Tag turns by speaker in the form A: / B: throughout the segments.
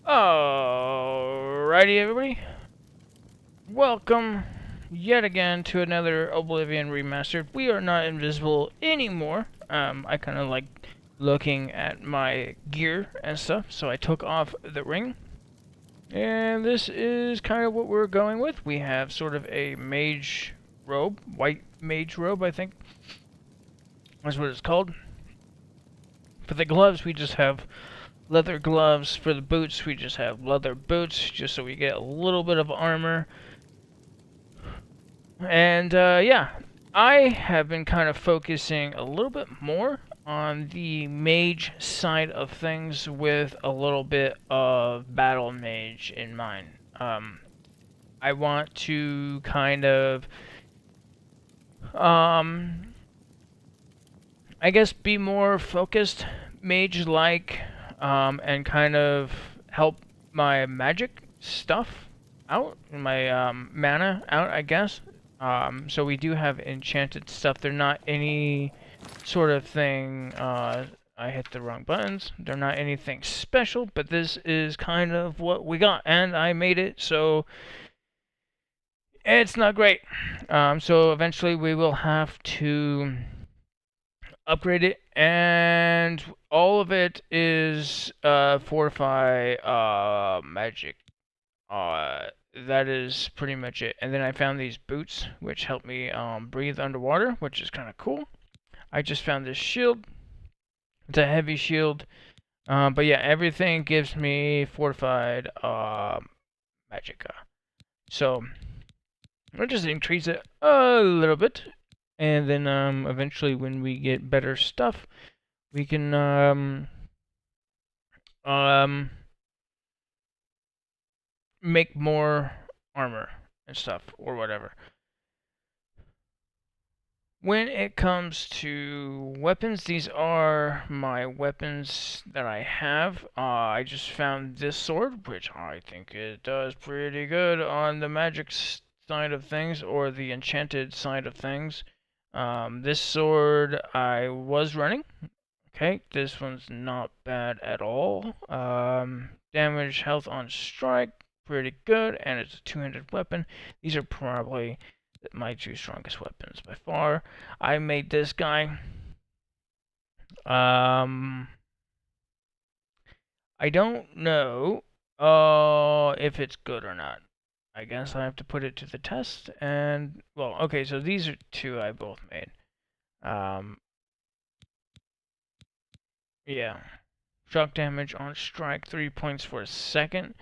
A: Alrighty, everybody. Welcome yet again to another Oblivion Remastered. We are not invisible anymore. I kind of like looking at my gear and stuff, so I took off the ring. And this is kind of what we're going with. We have sort of a mage robe, white mage robe, I think. That's what it's called. For the gloves, we just have leather gloves. For the boots, we just have leather boots, just so we get a little bit of armor. And yeah, I have been kind of focusing a little bit more on the mage side of things with a little bit of battle mage in mind. I want to kind of, I guess, be more focused mage-like, and kind of help my magic stuff out, my mana out, I guess. So we do have enchanted stuff. They're not any sort of thing, I hit the wrong buttons. They're not anything special, but this is kind of what we got, and I made it, so it's not great. So eventually we will have to upgrade it, and all of it is fortify magic. That is pretty much it. And then I found these boots, which help me breathe underwater, which is kind of cool. I just found this shield. It's a heavy shield. But yeah, everything gives me fortified magicka. So I'll just increase it a little bit. And then eventually when we get better stuff, we can make more armor and stuff or whatever. When it comes to weapons, these are my weapons that I have. I just found this sword, which I think it does pretty good on the magic side of things, or the enchanted side of things. This sword I was running. Okay, this one's not bad at all. Damage, health on strike, pretty good, and it's a two-handed weapon. These are probably my two strongest weapons by far. I made this guy. I don't know if it's good or not. I guess I have to put it to the test. And well, okay, so these are two I both made. Yeah, shock damage on strike, 3 points for a second.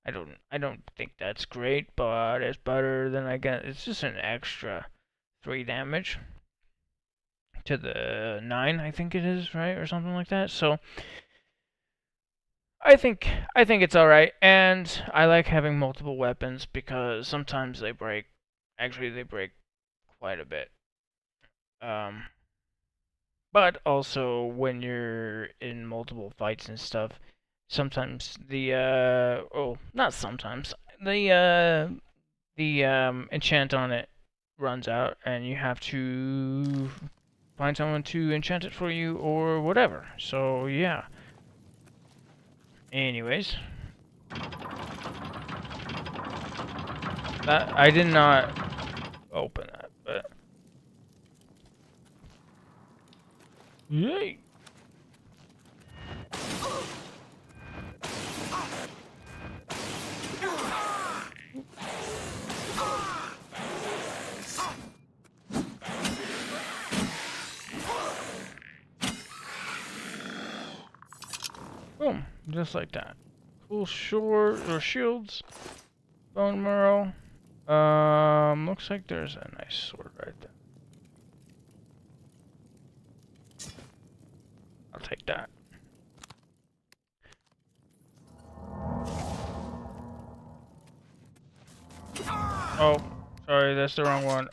A: I don't think that's great, but it's better than I get. It's just an extra 3 damage to the 9, I think it is, right, or something like that. So I think it's all right, and I like having multiple weapons because sometimes they break. Actually, they break quite a bit. But also when you're in multiple fights and stuff, sometimes not sometimes, the enchant on it runs out, and you have to find someone to enchant it for you or whatever. So yeah. Anyways, that I did not open that, but yay. Boom, just like that. Cool sword or shields. Bone marrow. Looks like there's a nice sword right there. I'll take that. Oh, sorry, that's the wrong one.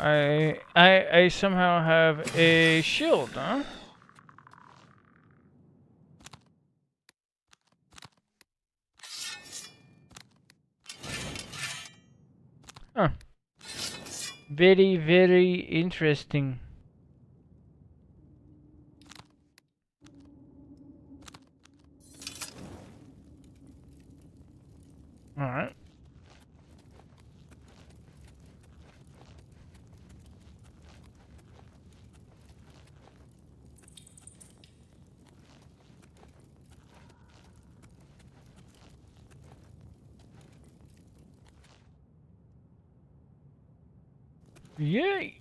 A: I somehow have a shield, huh? Huh. Very, very interesting. Alright. Yay!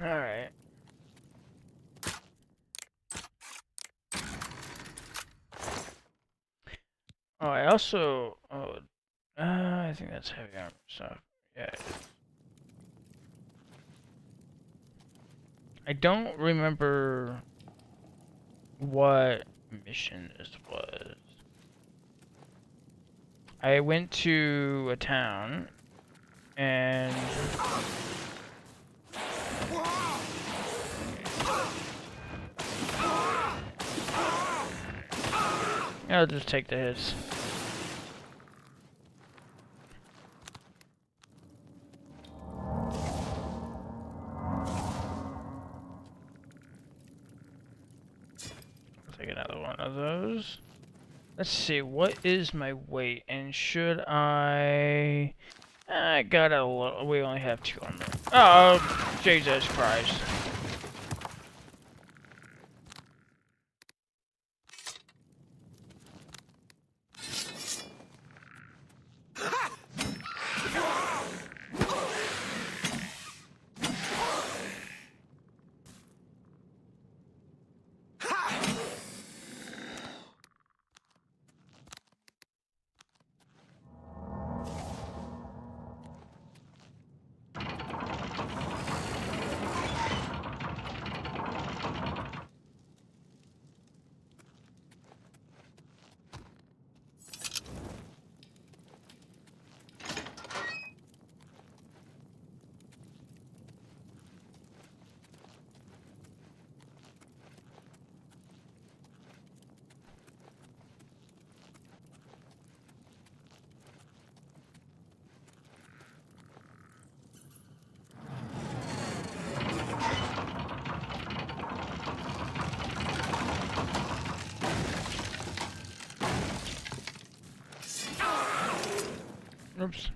A: Alright. Oh, I also... Oh, I think that's heavy armor stuff. Yeah, it is. I don't remember what mission this was. I went to a town, and... I'll just take the hits. I'll take another one of those. Let's see, what is my weight, and should I... I got a little... We only have 2 armor. Oh, Jesus Christ. Oops.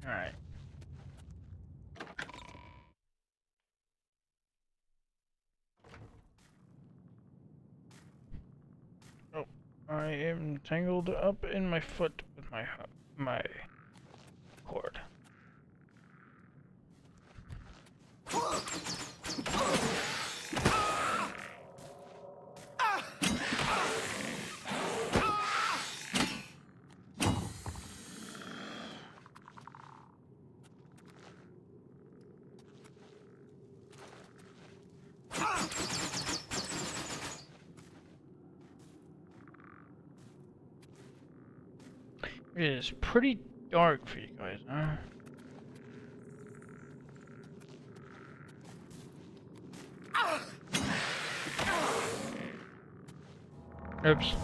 A: Alright. Oh, I am tangled up in my foot with my cord. It is pretty dark for you guys, huh? Oops.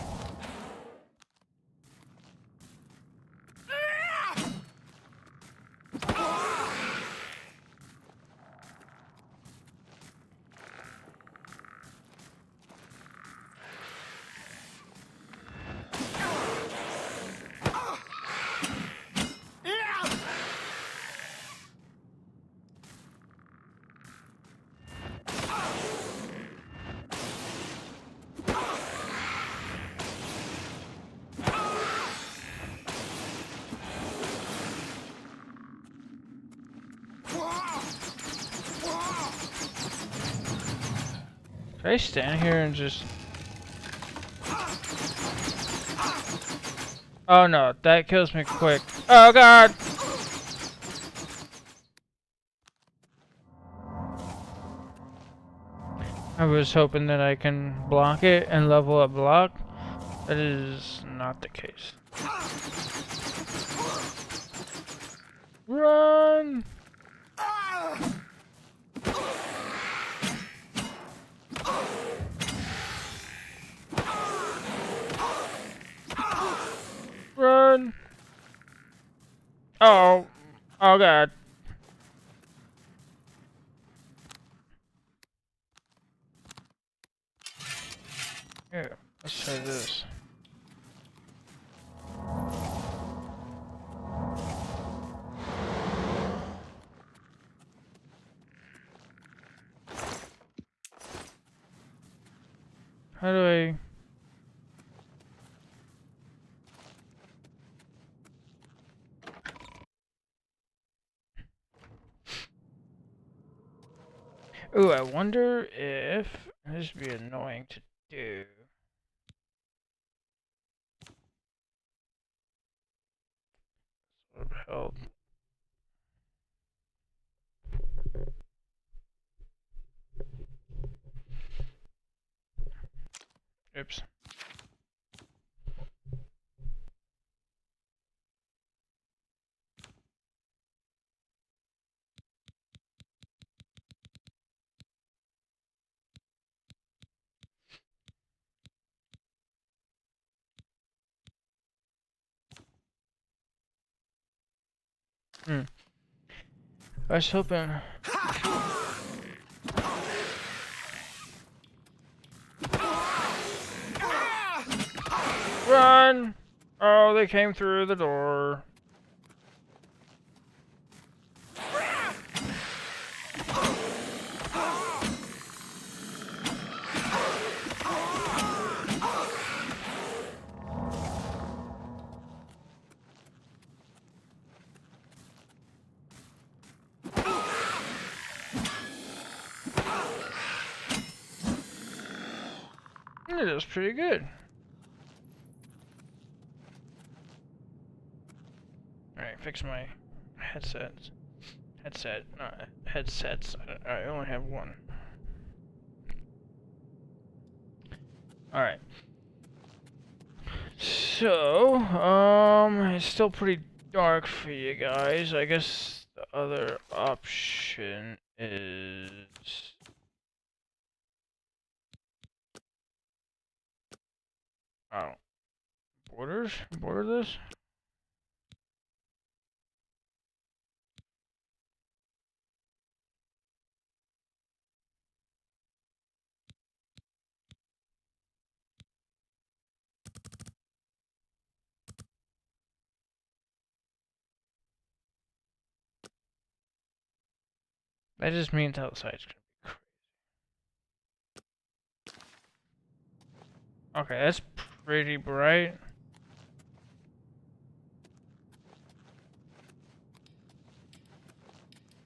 A: Can I stand here and just... Oh no, that kills me quick. Oh god! I was hoping that I can block it and level up block. That is not the case. Run! Run! Oh! Oh god. Here, let's try this. How do I... Ooh, I wonder if... This would be annoying to do. What the hell? Oops. I was hoping... Run! Oh, they came through the door. It is pretty good. Alright, fix my headsets. Headsets. I only have one. Alright. So, it's still pretty dark for you guys. I guess the other option is... Oh. Border this? That just means outside's gonna be crazy. Okay, that's pretty bright.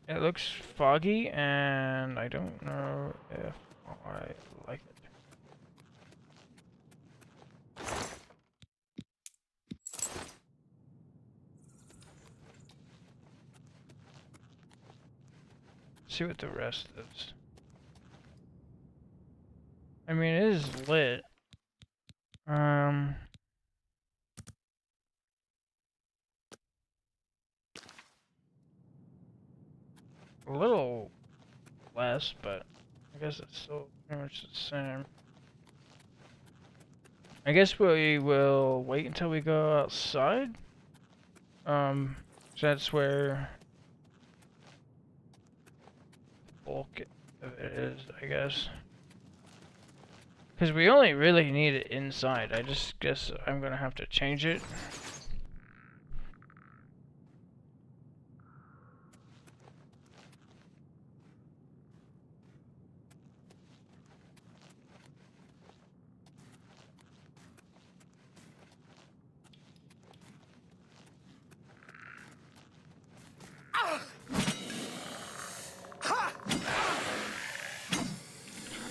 A: It looks foggy, and I don't know if I like it. See what the rest is. I mean, it is lit. A little less, but I guess it's still pretty much the same. I guess we will wait until we go outside. That's where the bulk of it is, I guess. Because we only really need it inside. I just guess I'm gonna have to change it.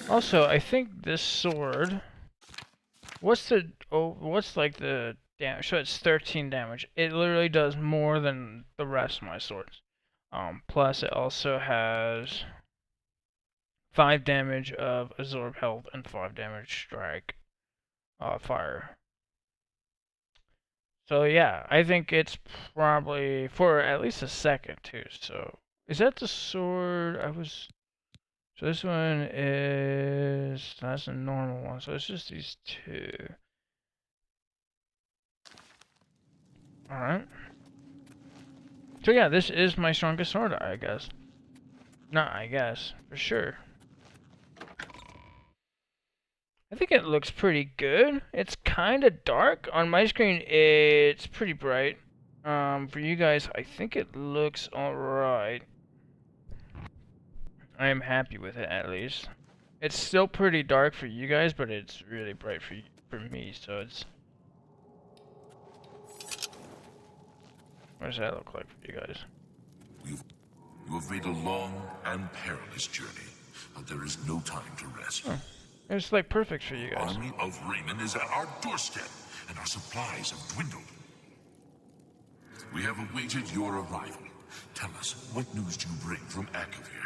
A: Also, I think this sword. What's like the damage? So it's 13 damage. It literally does more than the rest of my swords. Plus it also has 5 damage of absorb health and 5 damage strike fire. So yeah, I think it's probably for at least a second too. So is that the sword I was? So this one is that's a normal one. So it's just these two. All right. So yeah, this is my strongest sword, I guess. Not I guess, for sure. I think it looks pretty good. It's kind of dark. On my screen, it's pretty bright. For you guys, I think it looks alright. I am happy with it, at least. It's still pretty dark for you guys, but it's really bright for me, so it's... What does that look like for you guys?
B: You have made a long and perilous journey, but there is no time to rest.
A: Oh, it's like perfect for you
B: The
A: guys.
B: army of Raymond is at our doorstep, and our supplies have dwindled. We have awaited your arrival. Tell us, what news do you bring from Akavir?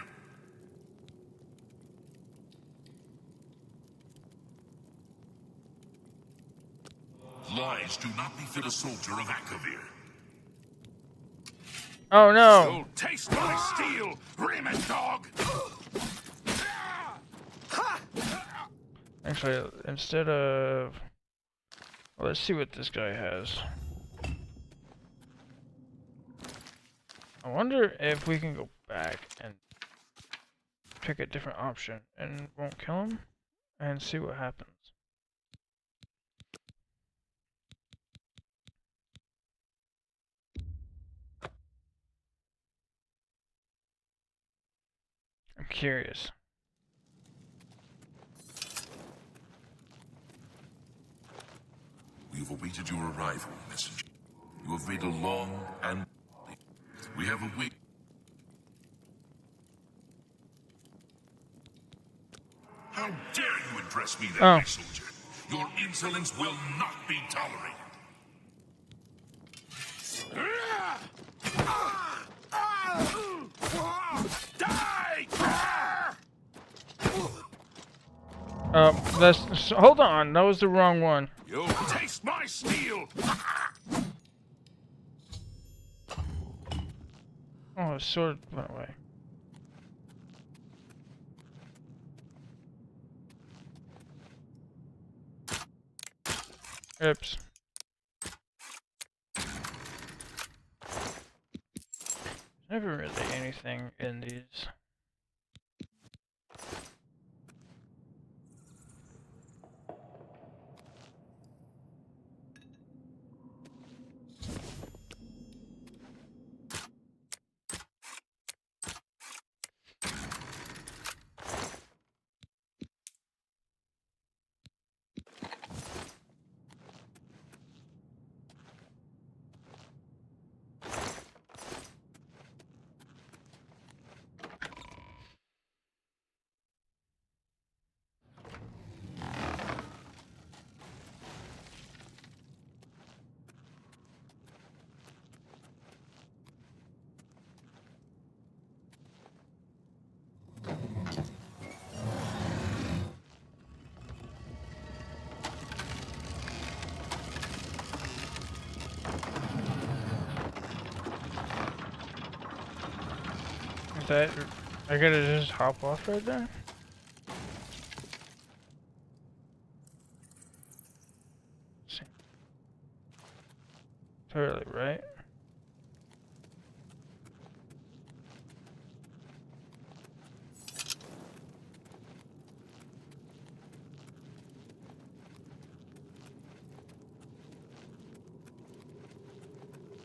B: Lies do not befit a soldier of Akavir.
A: Oh no!
B: You'll taste my steel, Raymond dog!
A: Actually, instead of... Well, let's see what this guy has. I wonder if we can go back and pick a different option and won't kill him and see what happens. I'm curious.
B: We have awaited your arrival, messenger. You have made a long and... We have awaited... How dare you address me that way, soldier? Your insolence will not be tolerated. Die!
A: Hold on, that was the wrong one.
B: You'll taste my steel!
A: Oh, his sword went away. Oops. Never really anything in these. Is that... I gotta just hop off right there? See. Totally right.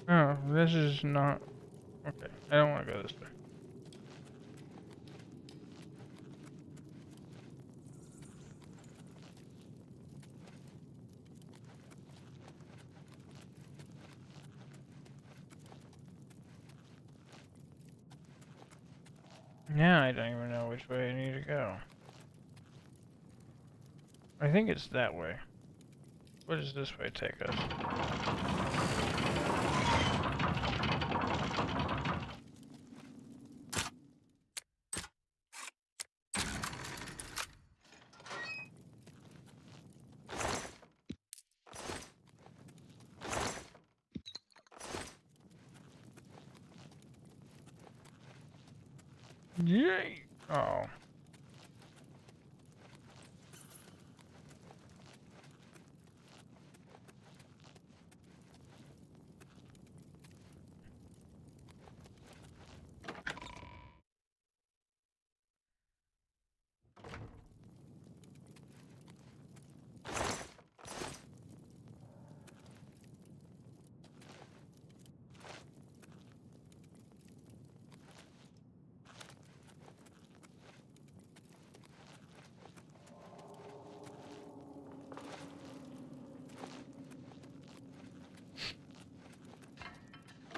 A: Oh, this is not... Okay, I don't want to go this way. Now I don't even know which way I need to go. I think it's that way. Where does this way take us? Yay! Oh.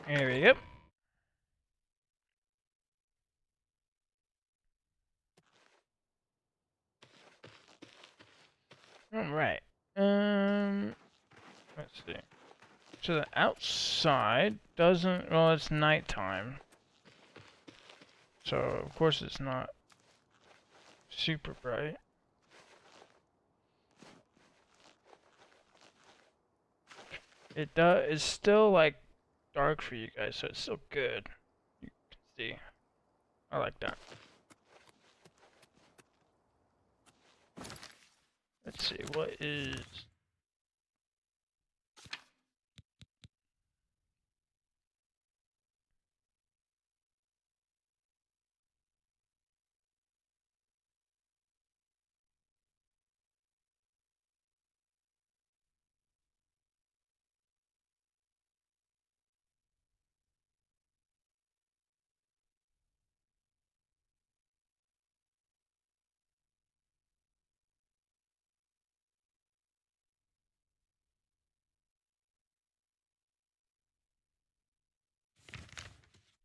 A: There we go. Alright. Let's see. So the outside doesn't, well, it's nighttime. So, of course, it's not super bright. It's still, like, dark for you guys, so it's still good. You can see. I like that. Let's see, what is...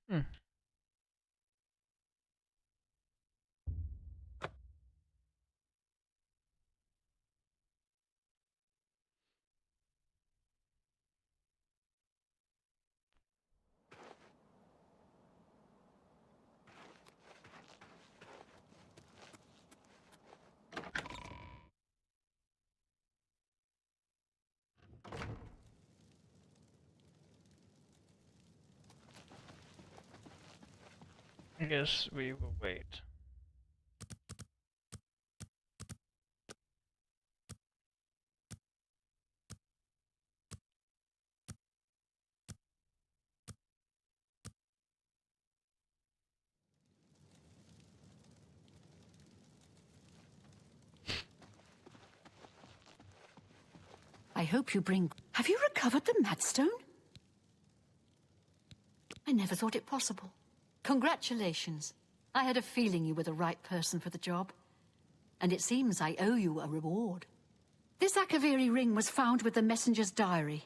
A: Hmm. I guess we will wait.
C: I hope you bring... Have you recovered the Madstone? I never thought it possible. Congratulations. I had a feeling you were the right person for the job. And it seems I owe you a reward. This Akaviri ring was found with the messenger's diary.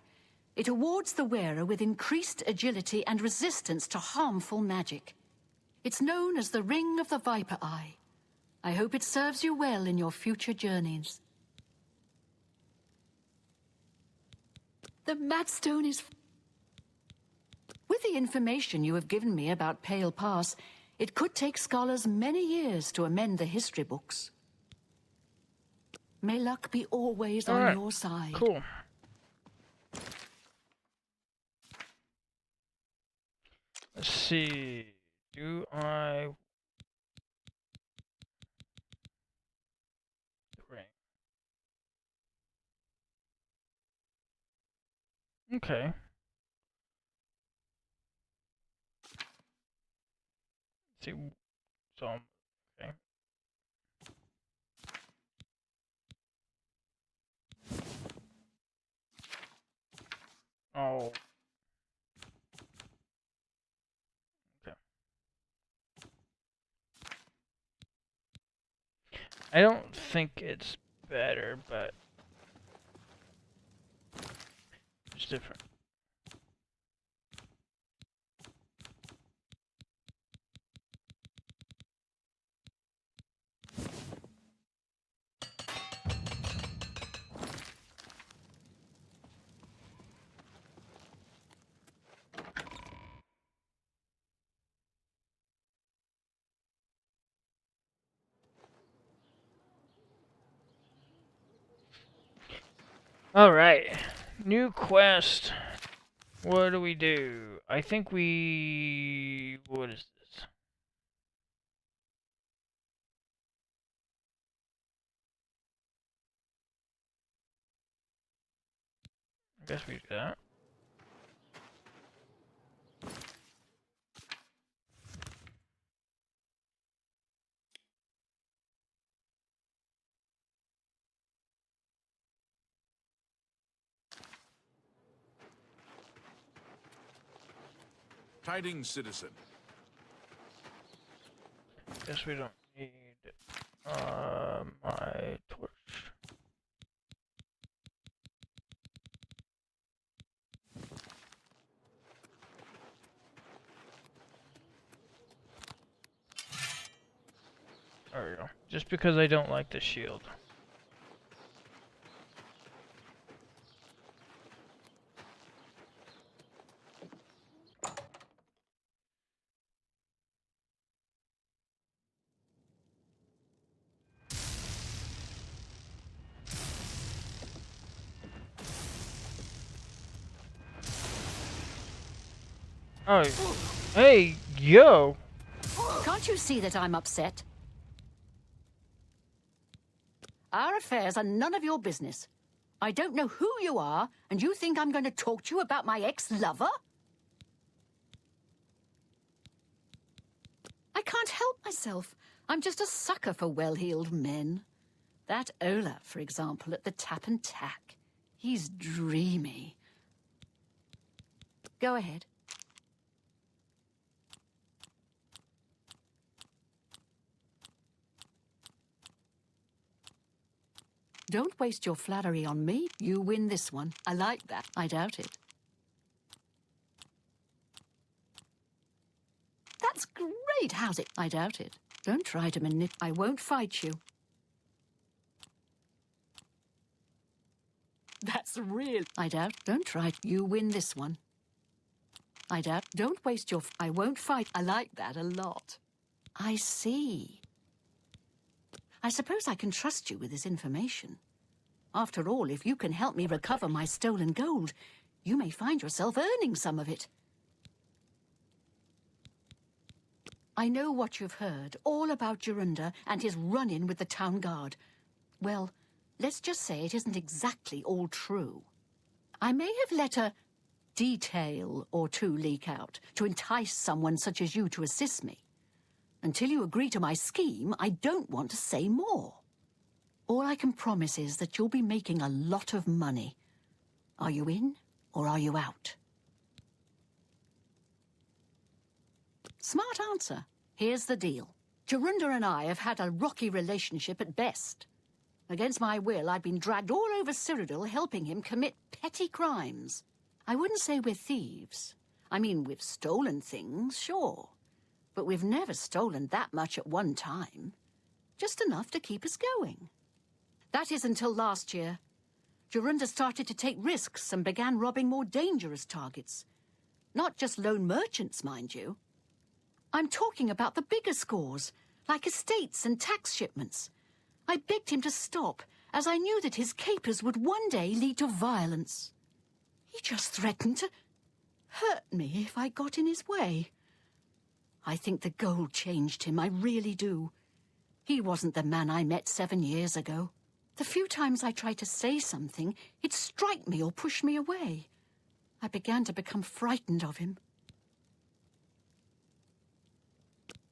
C: It awards the wearer with increased agility and resistance to harmful magic. It's known as the Ring of the Viper Eye. I hope it serves you well in your future journeys. The Madstone is... With the information you have given me about Pale Pass, it could take scholars many years to amend the history books. May luck be always on your side.
A: Cool. Let's see. Do I... The ring. Okay. Let's see. So, okay. Oh. Okay. I don't think it's better, but it's different. Alright. New quest. What do we do? I think we... What is this? I guess we do that.
B: Tidings, citizen.
A: Guess we don't need my torch. There we go. Just because I don't like the shield. Oh, hey, yo!
C: Can't you see that I'm upset? Our affairs are none of your business. I don't know who you are, and you think I'm going to talk to you about my ex-lover? I can't help myself. I'm just a sucker for well-heeled men. That Ola, for example, at the Tap and Tack. He's dreamy. Go ahead. Don't waste your flattery on me. You win this one. I like that. I doubt it. That's great. How's it? I doubt it. Don't try to manipulate. I won't fight you. That's real. I doubt. Don't try. You win this one. I doubt. Don't waste your... I won't fight. I like that a lot. I see. I suppose I can trust you with this information. After all, if you can help me recover my stolen gold, you may find yourself earning some of it. I know what you've heard, all about Jorunda and his run-in with the town guard. Well, let's just say it isn't exactly all true. I may have let a detail or two leak out to entice someone such as you to assist me. Until you agree to my scheme, I don't want to say more. All I can promise is that you'll be making a lot of money. Are you in or are you out? Smart answer. Here's the deal. Jorunda and I have had a rocky relationship at best. Against my will, I've been dragged all over Cyrodiil helping him commit petty crimes. I wouldn't say we're thieves. I mean, we've stolen things, sure. But we've never stolen that much at one time. Just enough to keep us going. That is until last year. Jorunda started to take risks and began robbing more dangerous targets. Not just lone merchants, mind you. I'm talking about the bigger scores, like estates and tax shipments. I begged him to stop, as I knew that his capers would one day lead to violence. He just threatened to hurt me if I got in his way. I think the gold changed him, I really do. He wasn't the man I met 7 years ago. The few times I tried to say something, he'd strike me or push me away. I began to become frightened of him.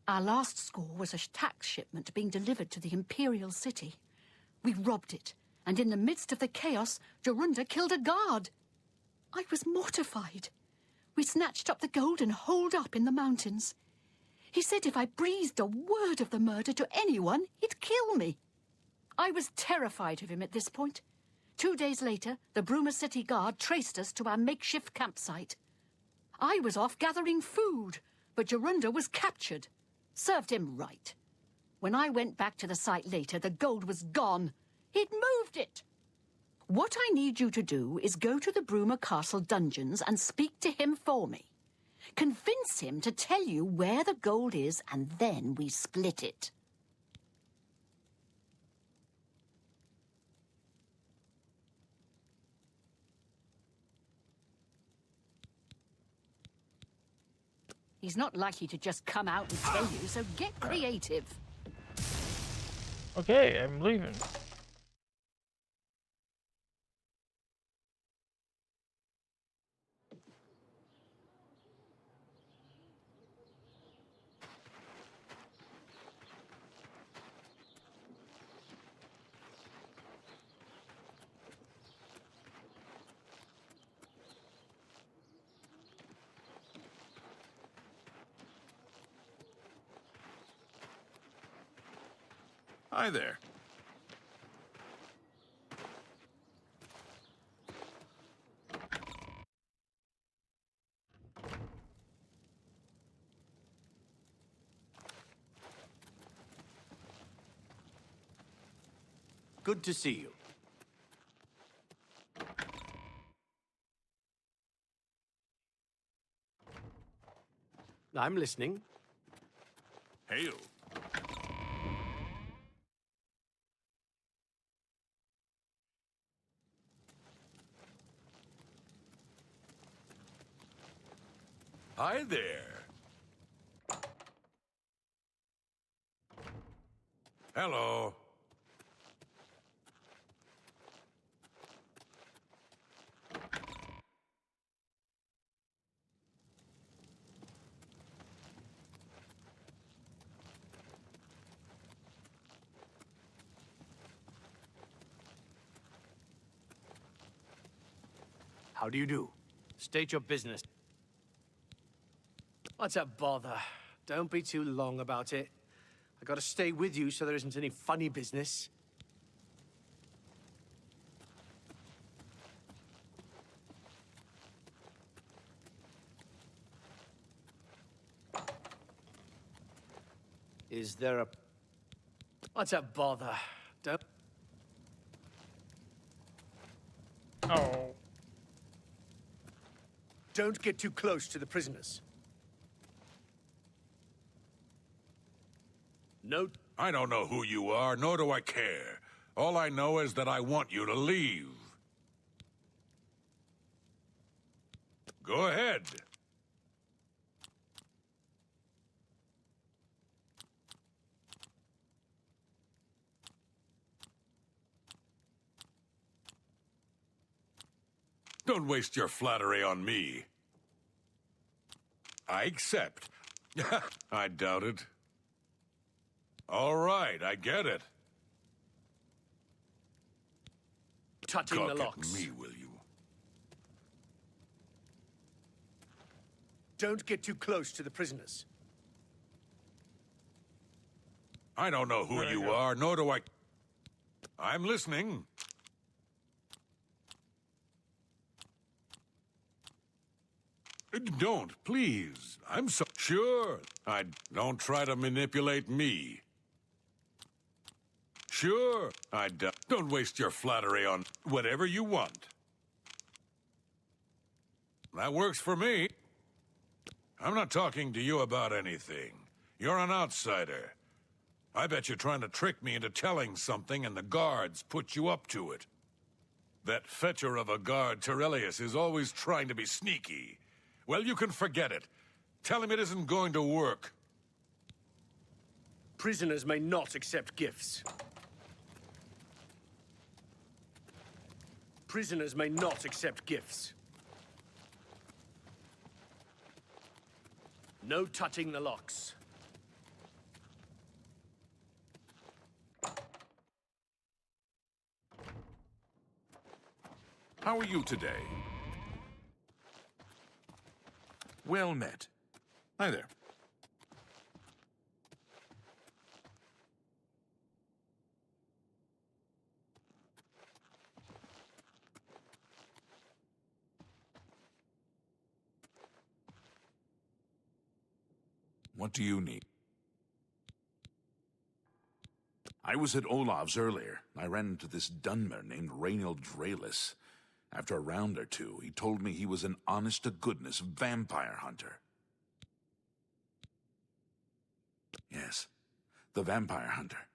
C: Our last score was a tax shipment being delivered to the Imperial City. We robbed it, and in the midst of the chaos, Jorunda killed a guard. I was mortified. We snatched up the gold and holed up in the mountains. He said if I breathed a word of the murder to anyone, he'd kill me. I was terrified of him at this point. 2 days later, the Bruma City Guard traced us to our makeshift campsite. I was off gathering food, but Jorunda was captured. Served him right. When I went back to the site later, the gold was gone. He'd moved it. What I need you to do is go to the Bruma Castle dungeons and speak to him for me. Convince him to tell you where the gold is, and then we split it. He's not likely to just come out and tell you, so get creative.
A: Okay, I'm leaving.
B: Hi there.
D: Good to see you. I'm listening.
B: Hail. Hi there. Hello.
D: How do you do? State your business. What's a bother? Don't be too long about it. I gotta stay with you so there isn't any funny business. Is there a... What's a bother? Don't...
A: Oh.
D: Don't get too close to the prisoners. No...
B: I don't know who you are, nor do I care. All I know is that I want you to leave. Go ahead. Don't waste your flattery on me. I accept. I doubt it. All right, I get it.
D: touching
B: Gawk
D: the
B: at
D: locks.
B: me, will you?
D: Don't get too close to the prisoners.
B: I don't know who you are, nor do I... I'm listening. Don't, please. I'm so... Sure. Don't try to manipulate me. Sure. Don't waste your flattery on whatever you want. That works for me. I'm not talking to you about anything. You're an outsider. I bet you're trying to trick me into telling something and the guards put you up to it. That fetcher of a guard, Terrelius, is always trying to be sneaky. Well, you can forget it. Tell him it isn't going to work.
D: Prisoners may not accept gifts. Prisoners may not accept gifts. No touching the locks.
B: How are you today? Well met. Hi there. What do you need?
E: I was at Olav's earlier. I ran into this Dunmer named Raynald Draelis. After a round or two, he told me he was an honest-to-goodness vampire hunter. Yes, the vampire hunter.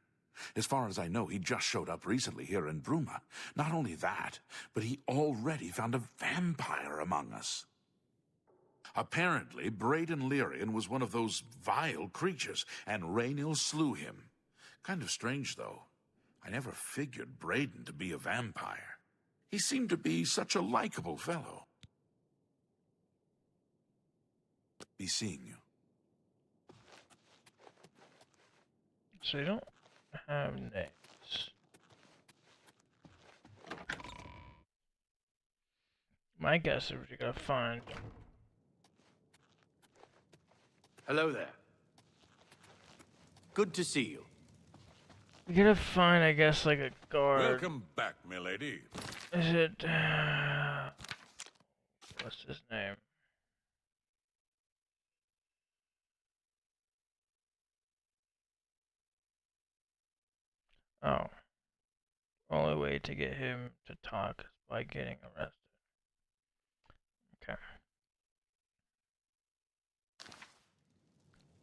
E: As far as I know, he just showed up recently here in Bruma. Not only that, but he already found a vampire among us. Apparently, Braden Lyrian was one of those vile creatures, and Raynil slew him. Kind of strange, though. I never figured Braden to be a vampire. He seemed to be such a likable fellow. Be seeing you.
A: So you don't have names. My guess is we're gonna find.
D: Hello there. Good to see you.
A: We gotta find, I guess, like a guard.
B: Welcome back, milady.
A: Is it? What's his name? Oh. Only way to get him to talk is by getting arrested. Okay.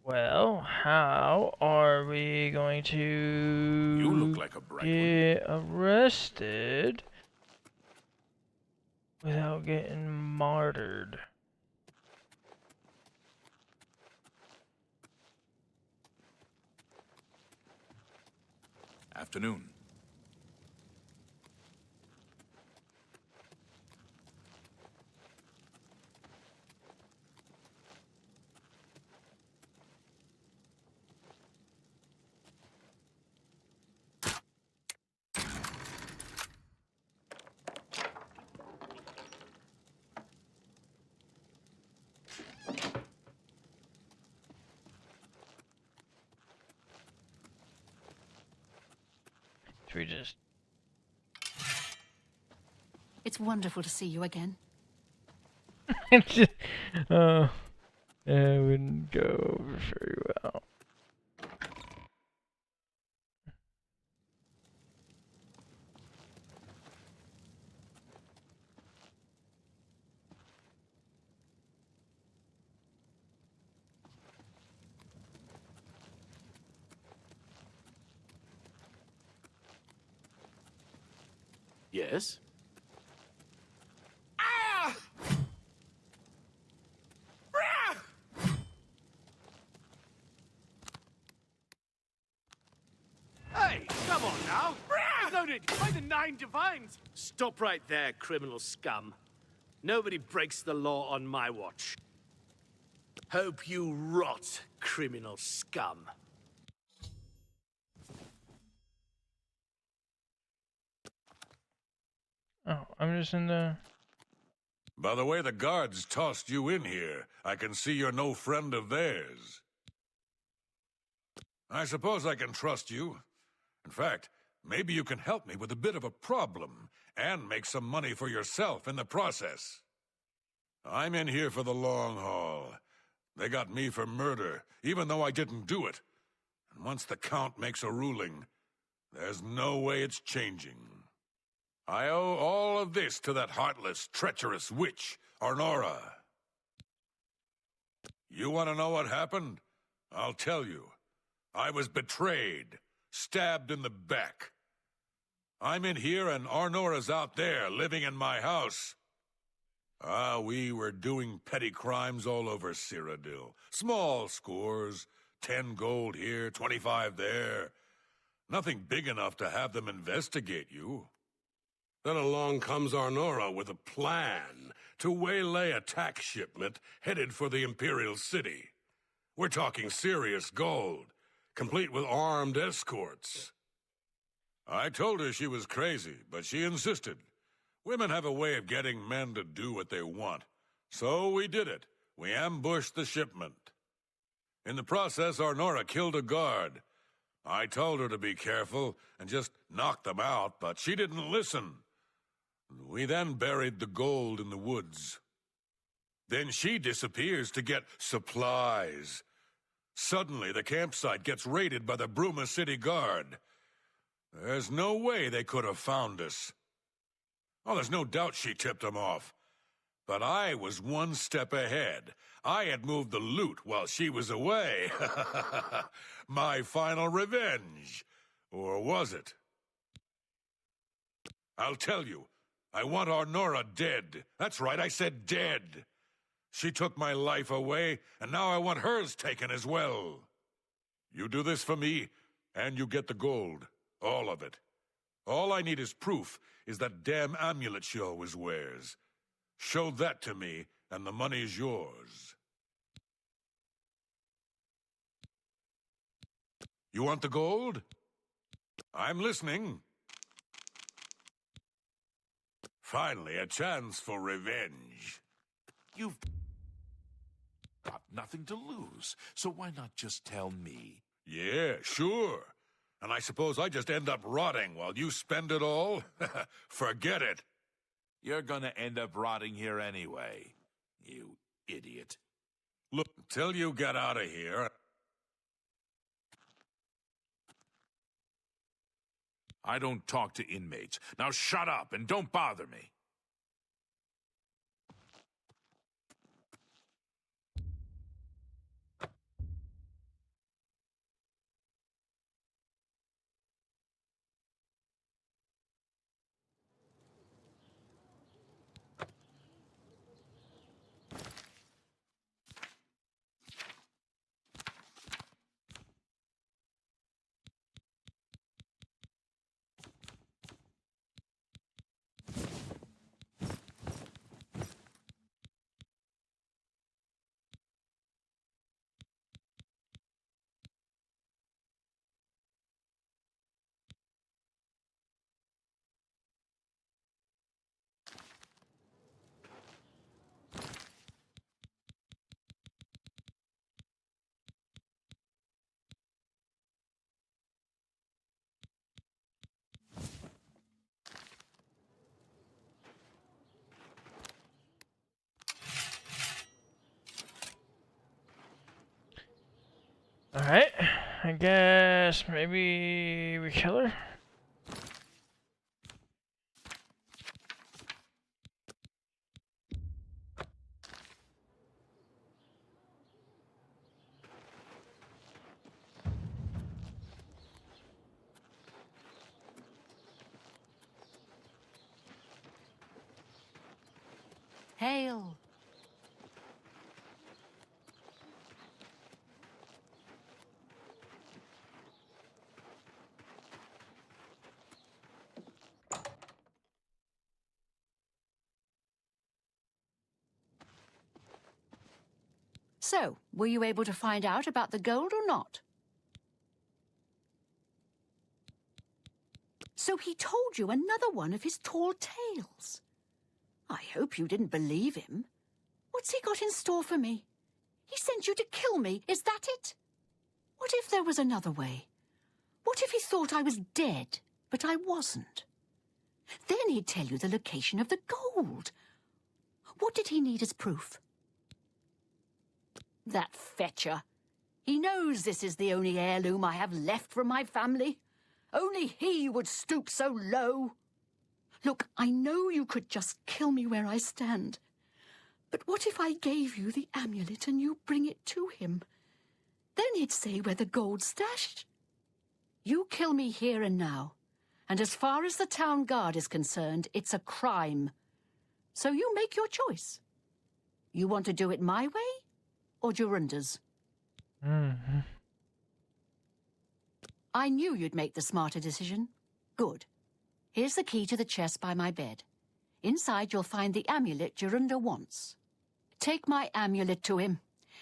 A: Well, how are we going to
E: You look like a bright one.
A: get arrested without getting martyred?
E: Afternoon.
A: Should we just...
C: It's wonderful to see you again.
A: Oh, it wouldn't go over very well.
D: Yes? Hey, come on now! No need by the 9 divines! Stop right there, criminal scum. Nobody breaks the law on my watch. Hope you rot, criminal scum.
A: Oh, I'm just in the...
B: By the way the guards tossed you in here, I can see you're no friend of theirs. I suppose I can trust you. In fact, maybe you can help me with a bit of a problem, and make some money for yourself in the process. I'm in here for the long haul. They got me for murder, even though I didn't do it. And once the Count makes a ruling, there's no way it's changing. I owe all of this to that heartless, treacherous witch, Arnora. You want to know what happened? I'll tell you. I was betrayed, stabbed in the back. I'm in here and Arnora's out there, living in my house. We were doing petty crimes all over Cyrodiil. Small scores, 10 gold here, 25 there. Nothing big enough to have them investigate you. Then along comes Arnora with a plan to waylay a tax shipment headed for the Imperial City. We're talking serious gold, complete with armed escorts. I told her she was crazy, but she insisted. Women have a way of getting men to do what they want. So we did it. We ambushed the shipment. In the process, Arnora killed a guard. I told her to be careful and just knock them out, but she didn't listen. We then buried the gold in the woods. Then she disappears to get supplies. Suddenly, the campsite gets raided by the Bruma City Guard. There's no way they could have found us. Oh, there's no doubt she tipped them off. But I was one step ahead. I had moved the loot while she was away. My final revenge. Or was it? I'll tell you. I want Arnora dead. That's right, I said dead. She took my life away, and now I want hers taken as well. You do this for me, and you get the gold. All of it. All I need is proof is that damn amulet she always wears. Show that to me, and the money's yours. You want the gold? I'm listening. Finally, a chance for revenge.
E: You've got nothing to lose, so why not just tell me?
B: Yeah, sure. And I suppose I just end up rotting while you spend it all? Forget it.
E: You're gonna end up rotting here anyway, you idiot.
B: Look, till you get out of here...
E: I don't talk to inmates. Now shut up and don't bother me.
A: Alright, I guess maybe we kill her?
C: Hail. So, were you able to find out about the gold or not? So he told you another one of his tall tales. I hope you didn't believe him. What's he got in store for me? He sent you to kill me, is that it? What if there was another way? What if he thought I was dead, but I wasn't? Then he'd tell you the location of the gold. What did he need as proof? That fetcher. He knows this is the only heirloom I have left from my family. Only he would stoop so low. Look, I know you could just kill me where I stand. But what if I gave you the amulet and you bring it to him? Then he'd say where the gold's stashed. You kill me here and now. And as far as the town guard is concerned, it's a crime. So you make your choice. You want to do it my way or Jorunda's?
A: Mm-hmm.
C: I knew you'd make the smarter decision. Good. Here's the key to the chest by my bed. Inside you'll find the amulet Jorunda wants. Take my amulet to him.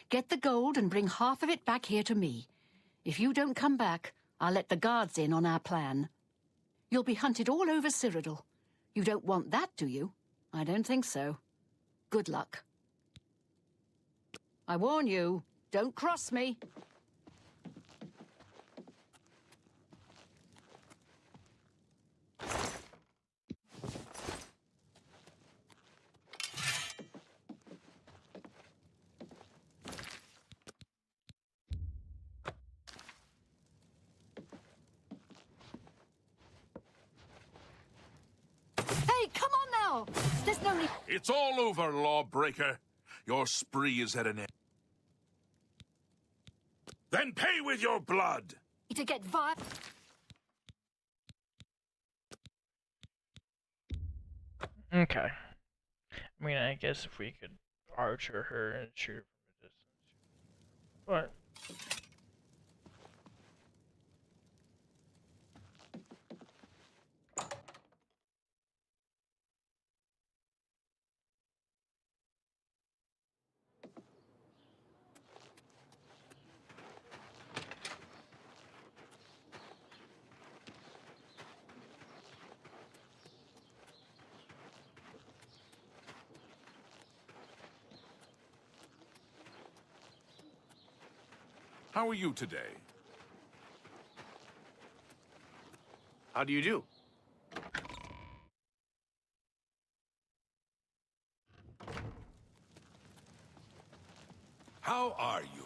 C: Get the gold and bring half of it back here to me. If you don't come back, I'll let the guards in on our plan. You'll be hunted all over Cyrodiil. You don't want that, do you? I don't think so. Good luck. I warn you, don't cross me. Hey, come on now! There's no need...
E: It's all over, lawbreaker. Your spree is at an end. Then pay with your blood!
C: to get violent.
A: Okay. I mean, I guess if we could archer her and shoot her from a distance. But
E: How are you today?
D: How do you do?
B: How are you?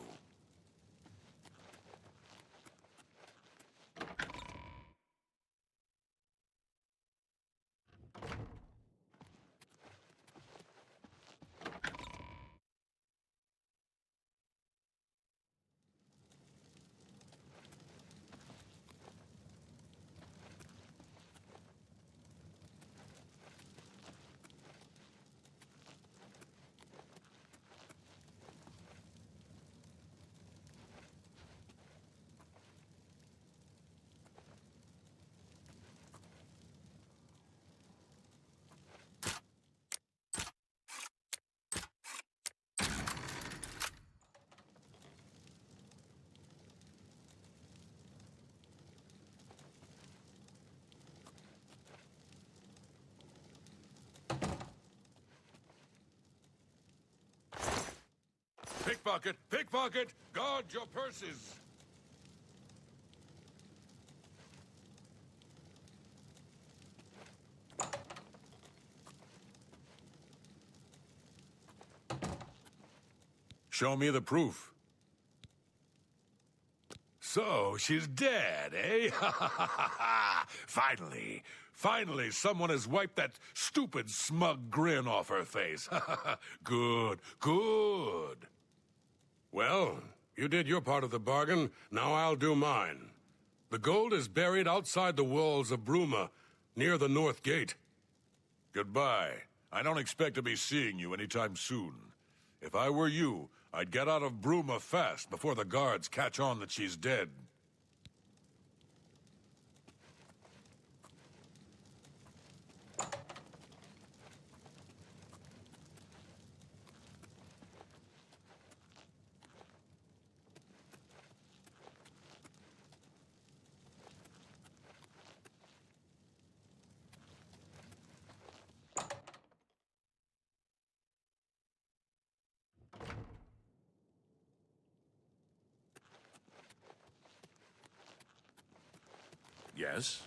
B: Pickpocket! Pickpocket! Guard your purses! Show me the proof. So, she's dead, eh? Finally. Finally, someone has wiped that stupid, smug grin off her face. Good, good. Well, you did your part of the bargain, now I'll do mine. The gold is buried outside the walls of Bruma, near the North Gate. Goodbye. I don't expect to be seeing you anytime soon. If I were you, I'd get out of Bruma fast before the guards catch on that she's dead.
E: Yes?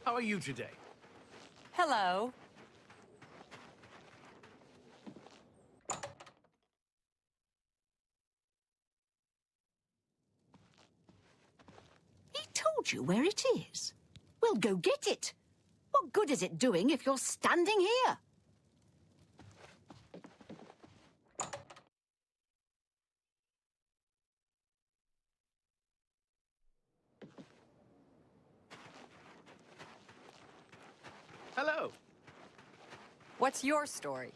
D: How are you today?
F: Hello.
C: He told you where it is. Well, go get it. What good is it doing if you're standing here?
D: Hello.
F: What's your story?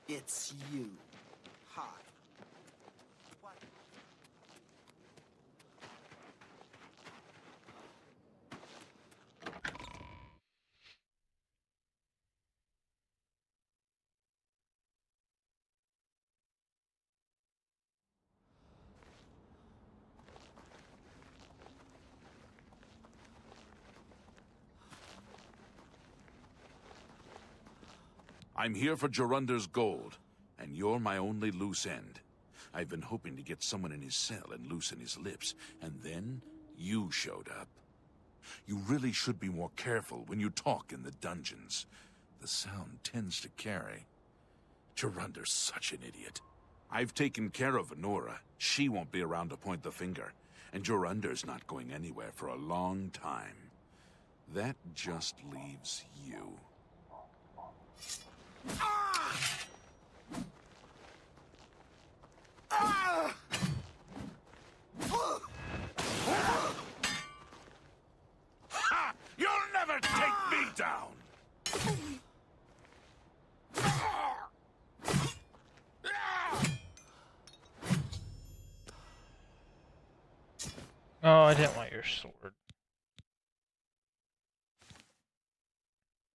G: It's you. Hi. What?
E: I'm here for Jorunder's gold, and you're my only loose end. I've been hoping to get someone in his cell and loosen his lips, and then You showed up. You really should be more careful when you talk in the dungeons. The sound tends to carry. Jorunder's such an idiot. I've taken care of Honora. She won't be around to point the finger. And Jorunder's not going anywhere for a long time. That just leaves you. Ha! You'll never take me down!
A: Oh, I didn't want your sword.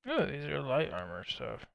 A: Oh, these are light armor stuff.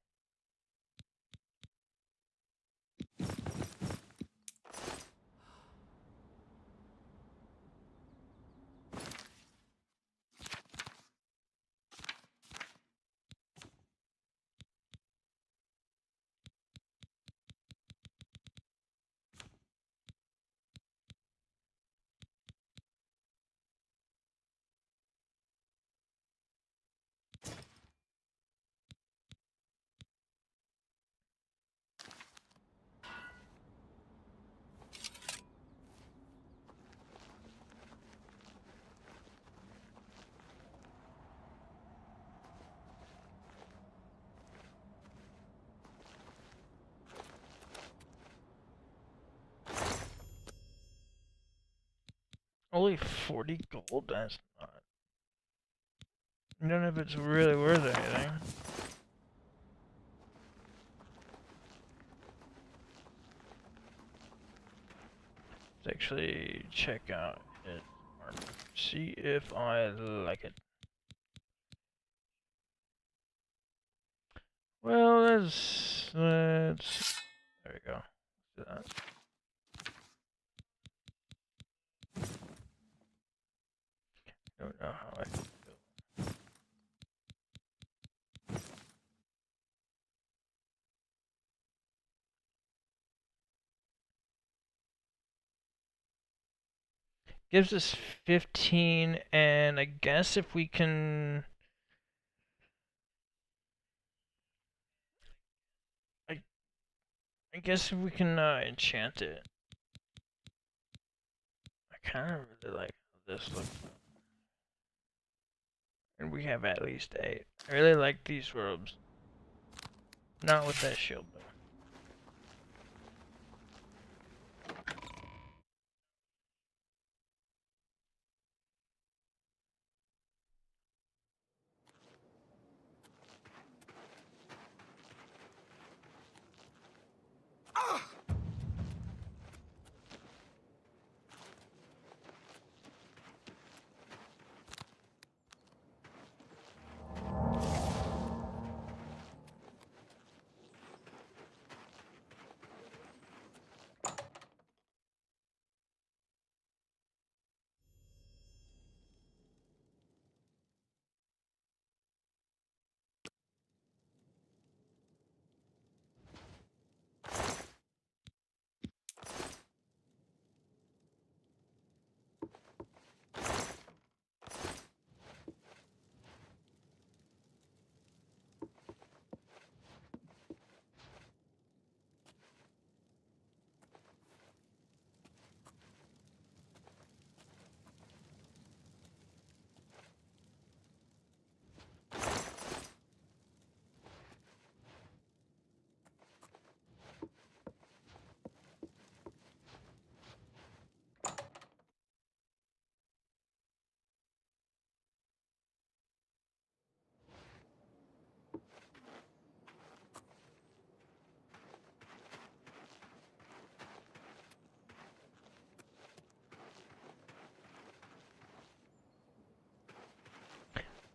A: Only 40 gold? That's not. I don't know if it's really worth anything. Let's actually check out it. See if I like it. Well, let's there we go. Let's do that. Don't know how I can do it. Gives us 15, and I guess if we can, I guess if we can enchant it. I kind of really like how this looks. And we have at least 8. I really like these robes. Not with that shield though.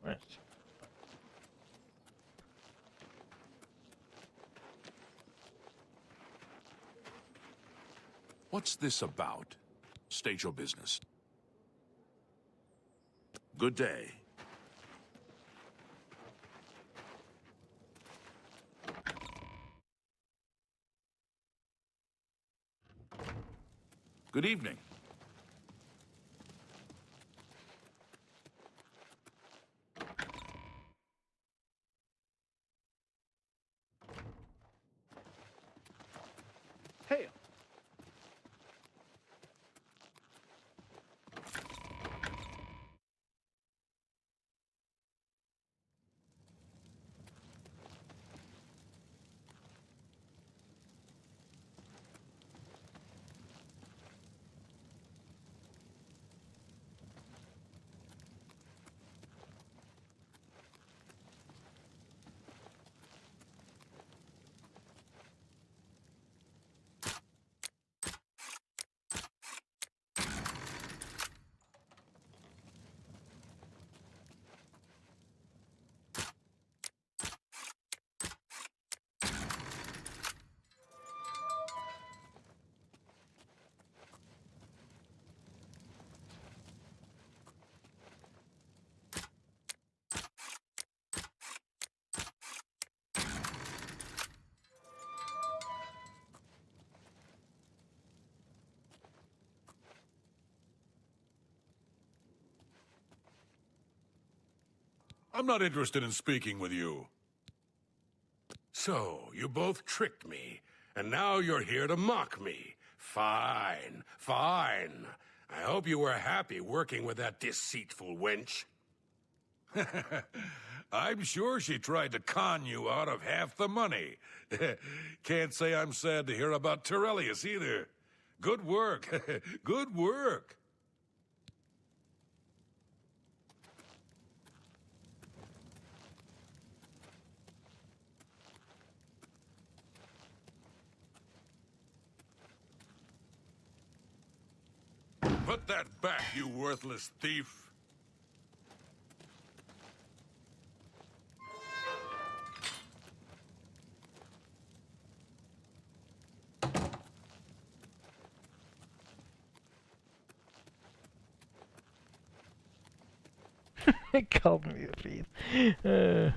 A: Right.
E: What's this about? State your business. Good day. Good evening.
B: I'm not interested in speaking with you. So, you both tricked me, and now you're here to mock me. Fine, fine. I hope you were happy working with that deceitful wench. I'm sure she tried to con you out of half the money. Can't say I'm sad to hear about Terrellius either. Good work. Good work. Put that back, you worthless thief.
A: It called me a thief. Uh,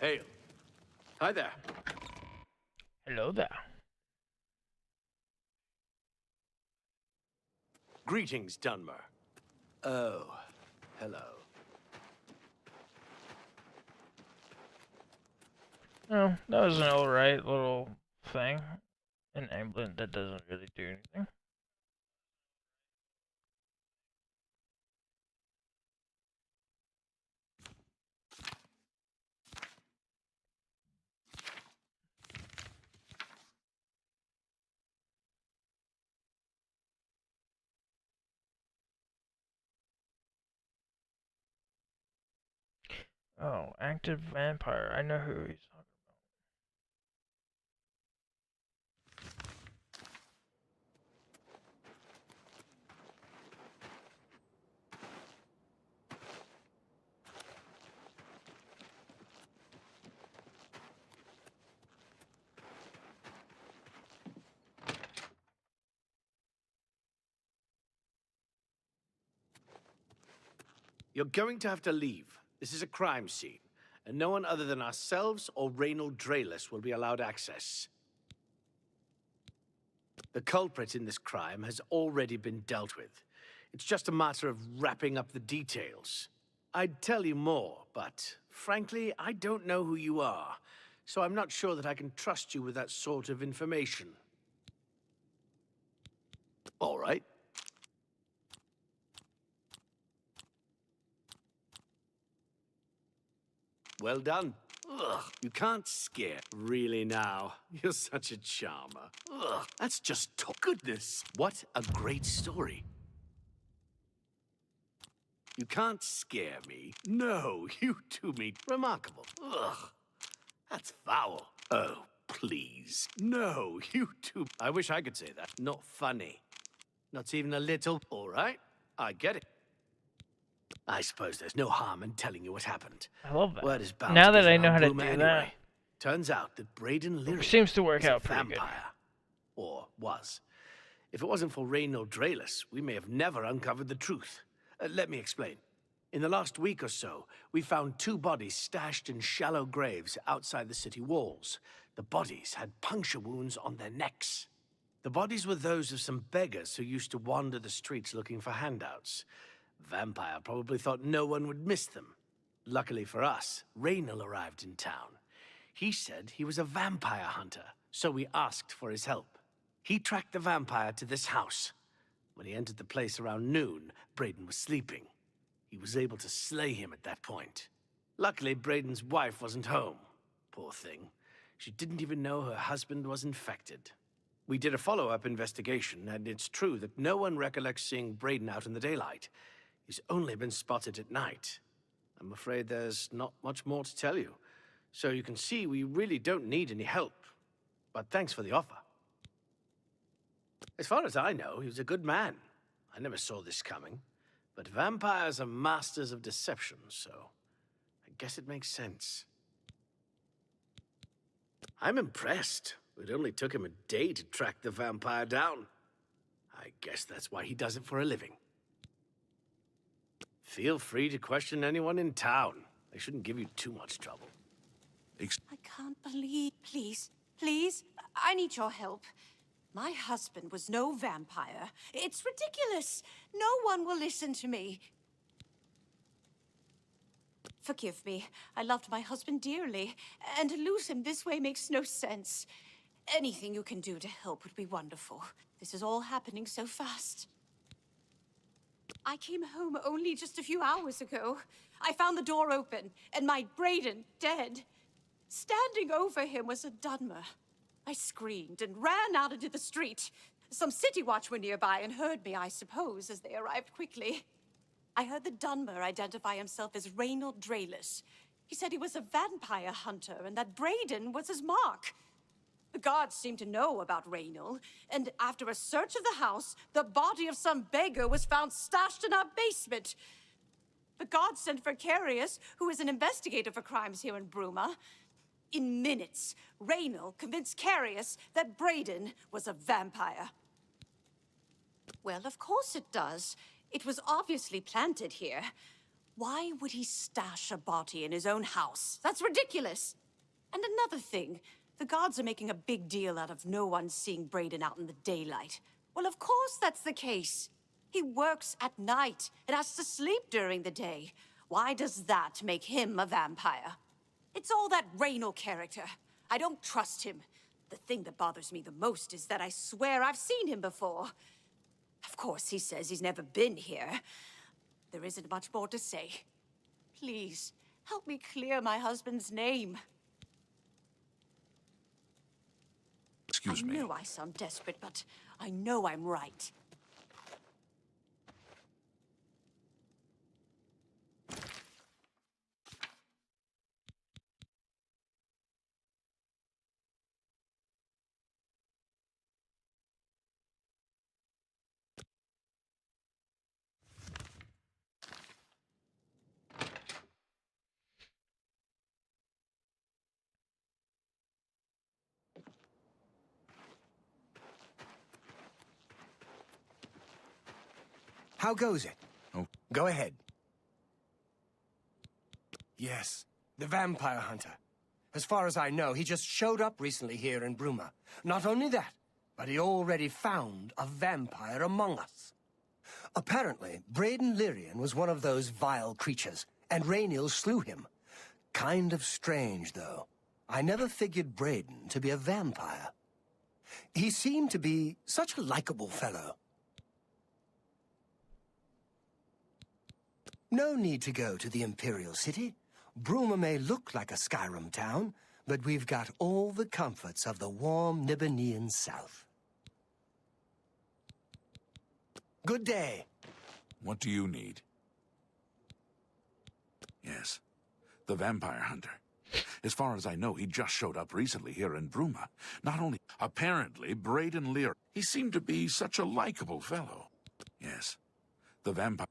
D: Hail. Hi there.
A: Hello there.
D: Greetings, Dunmer. Oh, hello.
A: Oh, that was an alright little thing. An amulet that doesn't really do anything. Oh, active vampire. I know who he's talking
D: You're going to have to leave. This is a crime scene, and no one other than ourselves or Reynold Drayless will be allowed access. The culprit in this crime has already been dealt with. It's just a matter of wrapping up the details. I'd tell you more, but frankly, I don't know who you are, so I'm not sure that I can trust you with that sort of information. All right. Well done. Ugh, you can't scare. Really now. You're such a charmer. Ugh, that's just goodness. What a great story. You can't scare me. No, you do me remarkable. Ugh, that's foul. Oh, please. No, you do. I wish I could say that. Not funny. Not even a little. All right, I get it. I suppose there's no harm in telling you what happened.
A: about. I love that.
D: Word is bound
A: Now
D: to
A: that
D: get
A: I know
D: around
A: how to
D: Bloomer
A: do
D: anyway. Turns out that Braden Lyric
A: seems to work
D: is a
A: out pretty good.
D: vampire. Or was. If it wasn't for Reynold Drayless, we may have never uncovered the truth. Let me explain. In the last week or so, we found 2 bodies stashed in shallow graves outside the city walls. The bodies had puncture wounds on their necks. The bodies were those of some beggars who used to wander the streets looking for handouts. Vampire probably thought no one would miss them. Luckily for us, Reynold arrived in town. He said he was a vampire hunter, so we asked for his help. He tracked the vampire to this house. When he entered the place around noon, Braden was sleeping. He was able to slay him at that point. Luckily, Braden's wife wasn't home. Poor thing. She didn't even know her husband was infected. We did a follow-up investigation, and it's true that no one recollects seeing Braden out in the daylight. He's only been spotted at night. I'm afraid there's not much more to tell you. So you can see we really don't need any help. But thanks for the offer. As far as I know, he was a good man. I never saw this coming. But vampires are masters of deception, so I guess it makes sense. I'm impressed. It only took him a day to track the vampire down. I guess that's why he does it for a living. Feel free to question anyone in town. They shouldn't give you too much trouble.
H: I can't believe... Please, please, I need your help. My husband was no vampire. It's ridiculous. No one will listen to me. Forgive me. I loved my husband dearly, and to lose him this way makes no sense. Anything you can do to help would be wonderful. This is all happening so fast. I came home only just a few hours ago. I found the door open, and my Braden dead. Standing over him was a Dunmer. I screamed and ran out into the street. Some city watch were nearby and heard me, I suppose, as they arrived quickly. I heard the Dunmer identify himself as Reynold Drayless. He said he was a vampire hunter and that Braden was his mark. The guards seemed to know about Reynold, and after a search of the house, the body of some beggar was found stashed in our basement. The guards sent for Carius, who is an investigator for crimes here in Bruma. In minutes, Reynold convinced Carius that Braden was a vampire. Well, of course it does. It was obviously planted here. Why would he stash a body in his own house? That's ridiculous. And another thing, the guards are making a big deal out of no one seeing Braden out in the daylight. Well, of course that's the case. He works at night and has to sleep during the day. Why does that make him a vampire? It's all that Reynold character. I don't trust him. The thing that bothers me the most is that I swear I've seen him before. Of course, he says he's never been here. There isn't much more to say. Please, help me clear my husband's name.
E: Excuse me.
H: I know I sound desperate, but I know I'm right.
I: How goes it?
E: Oh.
I: Go ahead. Yes, the vampire hunter. As far as I know, he just showed up recently here in Bruma. Not only that, but he already found a vampire among us. Apparently, Braden Lyrian was one of those vile creatures, and Rainiel slew him. Kind of strange, though. I never figured Braden to be a vampire. He seemed to be such a likable fellow. No need to go to the Imperial City. Bruma may look like a Skyrim town, but we've got all the comforts of the warm Nibbanean South. Good day.
E: What do you need? Yes, the vampire hunter. As far as I know, he just showed up recently here in Bruma. Not only... Apparently, Braden Lear... He seemed to be such a likable fellow. Yes, the vampire...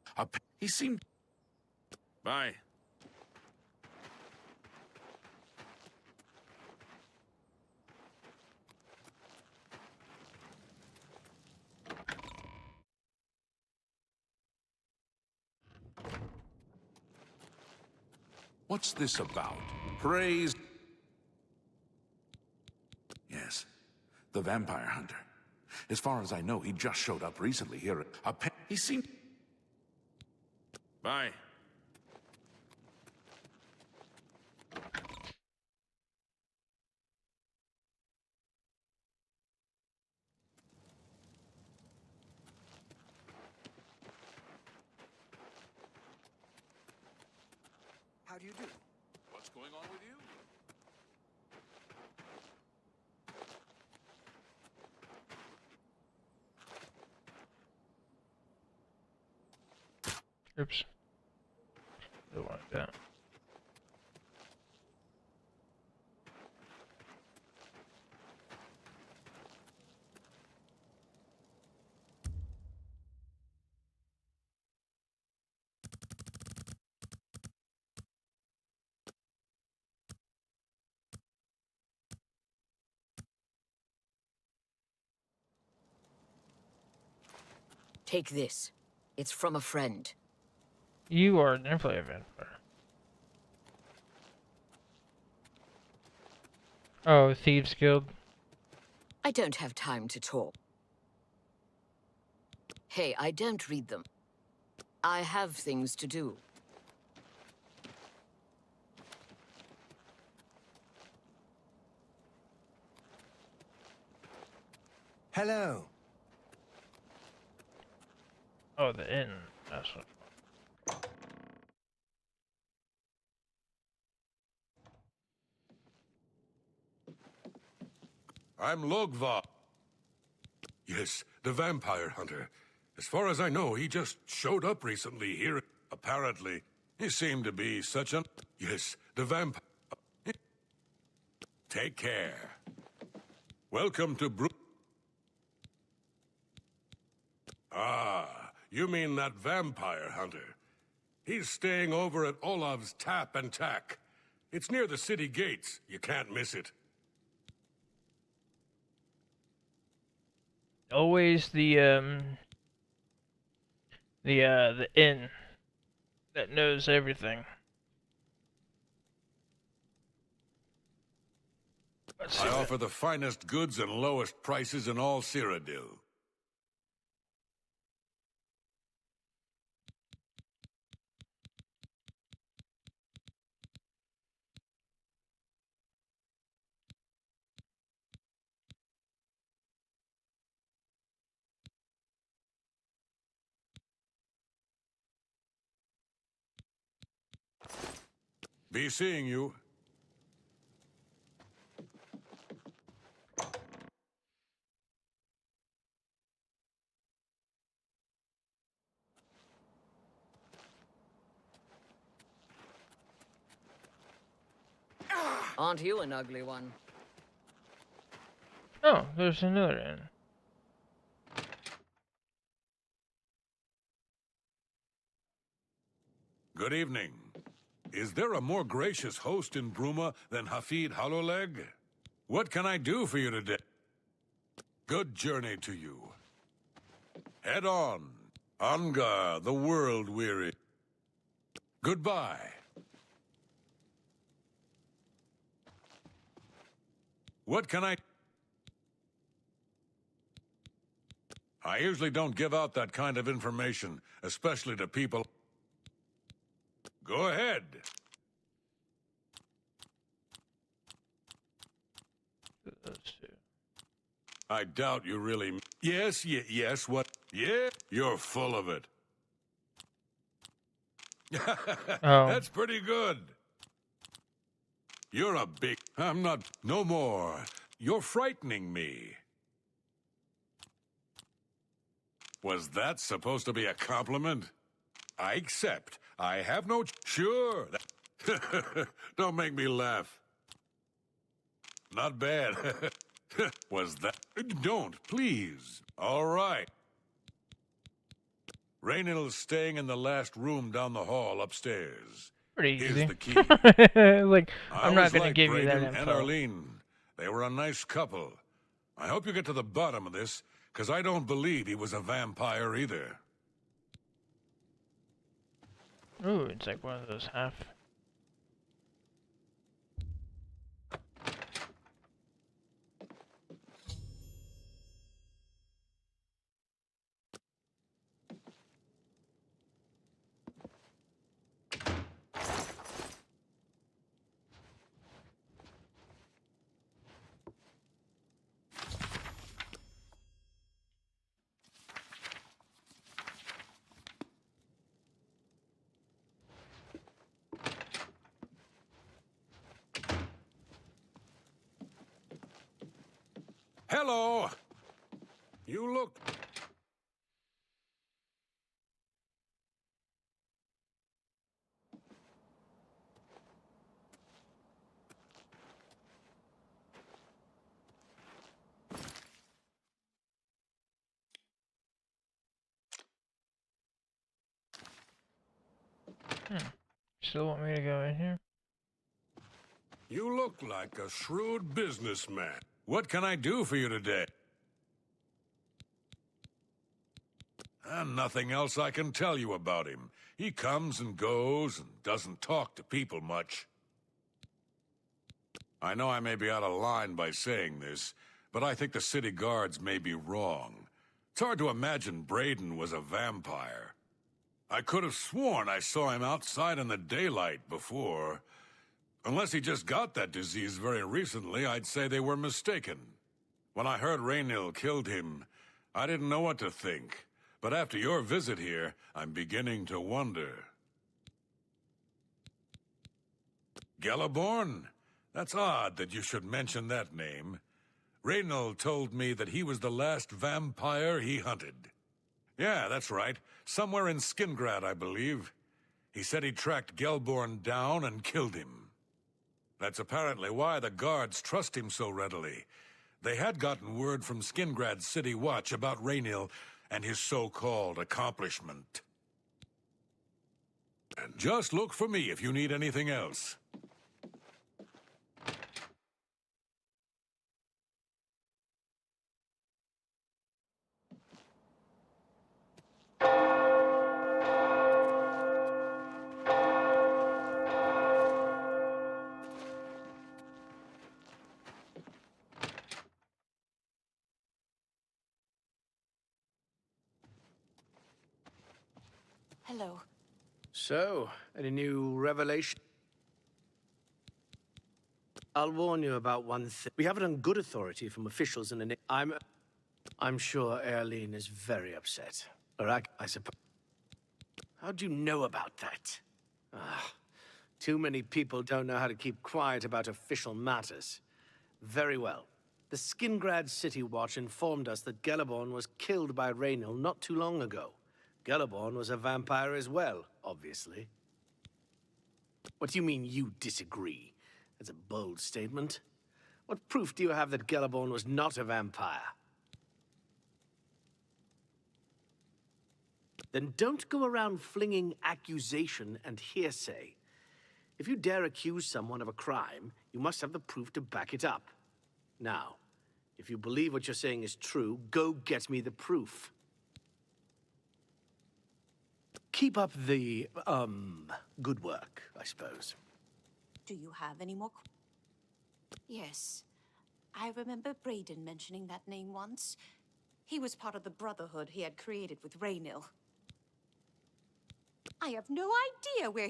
E: He seemed... Bye. What's this about? Praise... Yes, the vampire hunter. As far as I know, he just showed up recently here at... He seemed... Bye.
I: How do you do?
E: What's going on with you?
A: Oops. Don't want that.
J: Take this. It's from a friend.
A: You are definitely a vampire. Oh, Thieves Guild.
J: I don't have time to talk. Hey, I don't read them. I have things to do.
I: Hello.
A: Oh, the inn. That's what.
B: I'm Logva. Yes, the vampire hunter. As far as I know, he just showed up recently here. Apparently, he seemed to be such an... Yes, the vampire... Take care. Welcome to Ah, you mean that vampire hunter. He's staying over at Olav's Tap and Tack. It's near the city gates. You can't miss it.
A: Always the inn that knows everything. Let's see
B: I
A: what-
B: offer the finest goods and lowest prices in all Cyrodiil. Be seeing you.
J: Aren't you an ugly one?
A: Oh, there's another inn.
B: Good evening. Is there a more gracious host in Bruma than Hafid Hollowleg? What can I do for you today? Good journey to you. Head on. Angar, the world weary. Goodbye. What can I usually don't give out that kind of information, especially to people. Go ahead.
A: Let's see.
B: I doubt you really... Yes, yes, what? Yeah, you're full of it.
A: Oh.
B: That's pretty good. You're a big... I'm not... No more. You're frightening me. Was that supposed to be a compliment? I accept. I have no... Sure. Don't make me laugh. Not bad. Was that... Don't, please. All right. Raynill's staying in the last room down the hall upstairs.
A: Pretty
B: Here's
A: easy.
B: the key.
A: Like,
B: I
A: I'm not
B: always
A: gonna
B: liked
A: give you that
B: Brayden and
A: info.
B: Arlene. They were a nice couple. I hope you get to the bottom of this, because I don't believe he was a vampire either.
A: Ooh, it's like one of those half.
B: Hello! You look...
A: Still want me to go in here?
B: You look like a shrewd businessman. What can I do for you today? And nothing else I can tell you about him. He comes and goes and doesn't talk to people much. I know I may be out of line by saying this, but I think the city guards may be wrong. It's hard to imagine Braden was a vampire. I could have sworn I saw him outside in the daylight before. Unless he just got that disease very recently, I'd say they were mistaken. When I heard Raynil killed him, I didn't know what to think. But after your visit here, I'm beginning to wonder. Geliborn? That's odd that you should mention that name. Raynil told me that he was the last vampire he hunted. Yeah, that's right. Somewhere in Skingrad, I believe. He said he tracked Gelborn down and killed him. That's apparently why the guards trust him so readily. They had gotten word from Skingrad's City Watch about Raynil and his so-called accomplishment. And just look for me if you need anything else.
H: Hello.
D: So, any new revelation? I'll warn you about one thing. We have it on good authority from officials in the... I'm sure Erlene is very upset. Or I suppose... How'd you know about that? Ah, too many people don't know how to keep quiet about official matters. Very well. The Skingrad City Watch informed us that Geliborn was killed by Raynil not too long ago. Geliborn was a vampire as well, obviously. What do you mean you disagree? That's a bold statement. What proof do you have that Geliborn was not a vampire? Then don't go around flinging accusation and hearsay. If you dare accuse someone of a crime, you must have the proof to back it up. Now, if you believe what you're saying is true, go get me the proof. Keep up the, good work, I suppose.
H: Do you have any more? Yes. I remember Braden mentioning that name once. He was part of the Brotherhood he had created with Raynil. I have no idea where...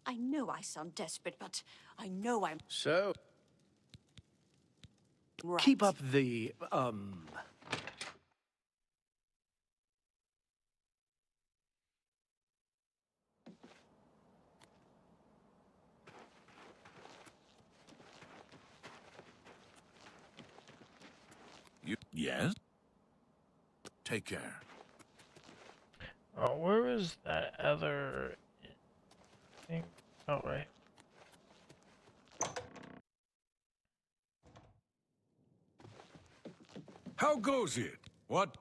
H: I know I sound desperate, but I know I'm...
D: So...
H: right.
D: Keep up the,
E: Yes? Take care.
A: Oh, where was that other thing? Oh, right.
B: How goes it? What?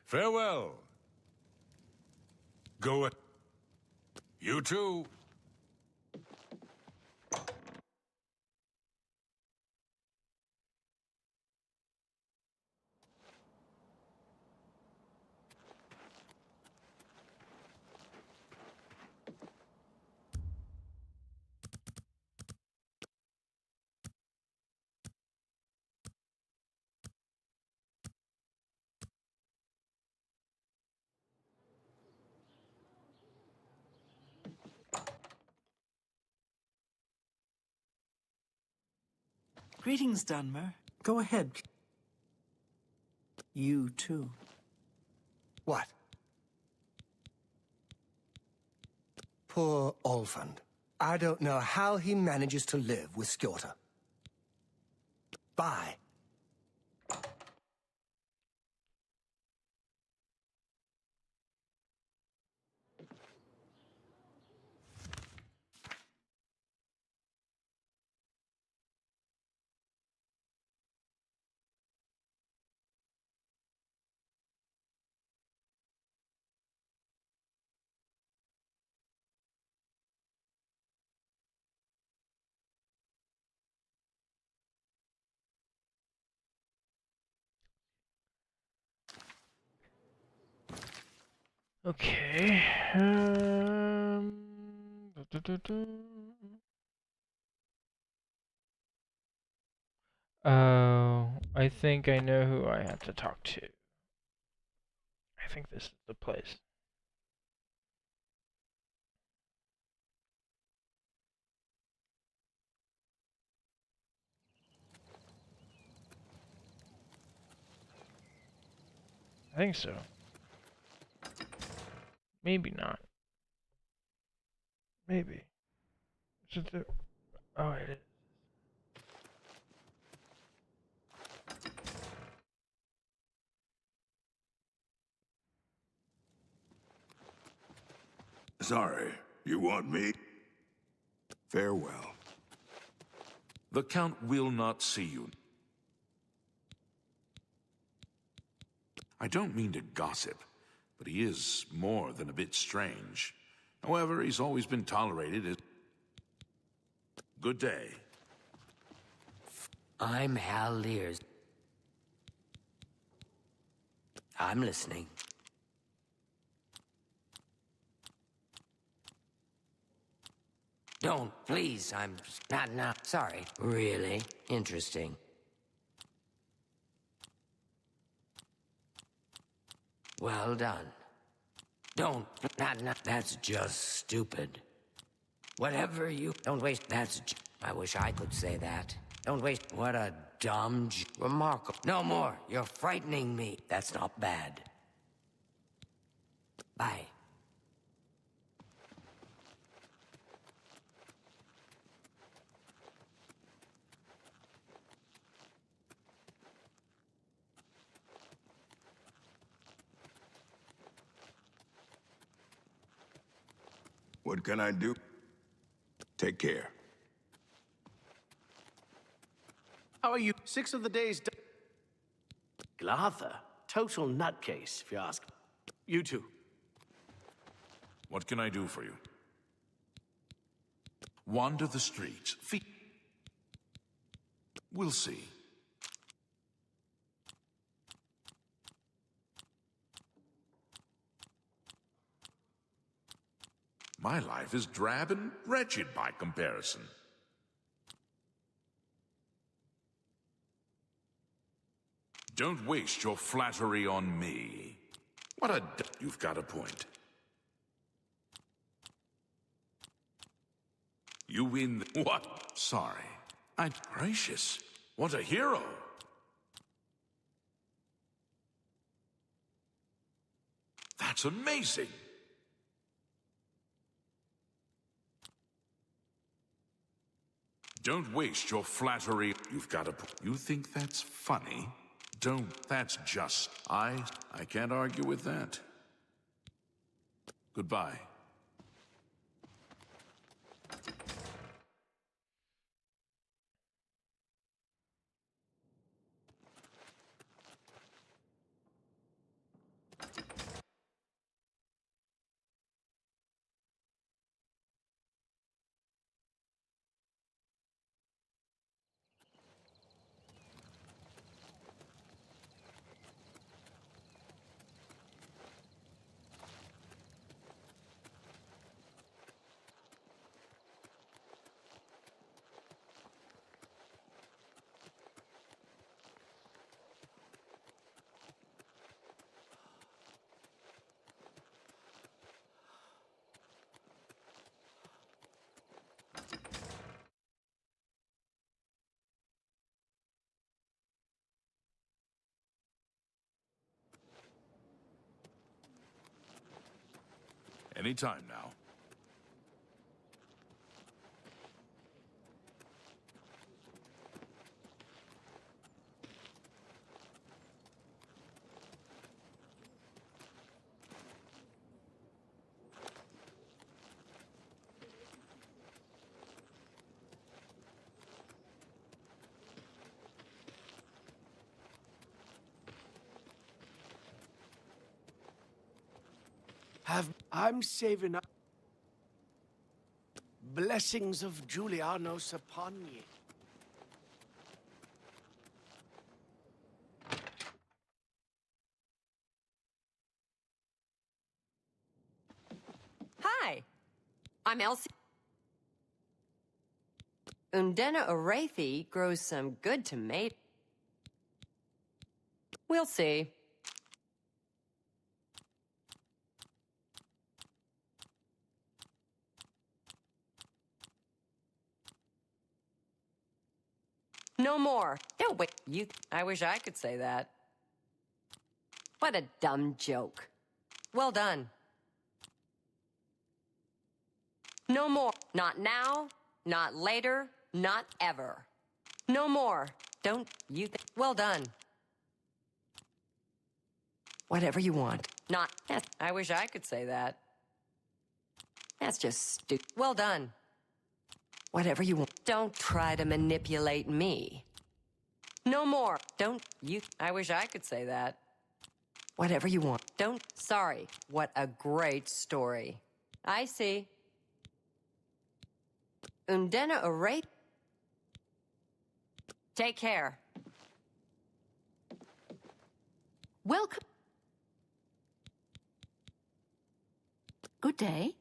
B: Farewell. Go it. You too.
G: Greetings, Dunmer. Go ahead. You too.
I: What? Poor Olfand. I don't know how he manages to live with Skjorta. Bye.
A: Okay. Du- du- du- Oh, I think I know who I have to talk to. I think this is the place. I think so. Maybe not. Maybe. Is it the... Oh, it is.
B: Sorry, you want me? Farewell.
E: The Count will not see you. I don't mean to gossip, but he is more than a bit strange. However, he's always been tolerated as... Good day.
J: I'm Hal Lears. I'm listening. Don't, please, I'm not now. Sorry. Really? Interesting. Well done. Don't, not, that's just stupid. Whatever you, don't waste, I wish I could say that. Don't waste, what a dumb, remarkable. No more, you're frightening me. That's not bad. Bye.
B: What can I do? Take care.
D: How are you? 6 of the days done. Glartha, total nutcase, if you ask. You too.
E: What can I do for you? Wander the streets. We'll see. My life is drab and wretched by comparison. Don't waste your flattery on me. What a... You've got a point. You win... What? Sorry. Gracious. What a hero. That's amazing. Don't waste your flattery. You've got a... You think that's funny? Don't. That's just... I can't argue with that. Goodbye. Anytime now.
D: I'm saving up. Blessings of Julianos upon ye.
F: Hi, I'm Elsie. Undena Orathe grows some good tomato. We'll see. No more. Don't wait. I wish I could say that. What a dumb joke. Well done. No more. Not now, not later, not ever. No more. Don't you well done. Whatever you want. Not. I wish I could say that. That's just stupid. Well done. Whatever you want. Don't try to manipulate me. No more. Don't you. I wish I could say that. Whatever you want. Don't. Sorry. What a great story. I see. Undena Orathe. Take care.
C: Welcome. Good day.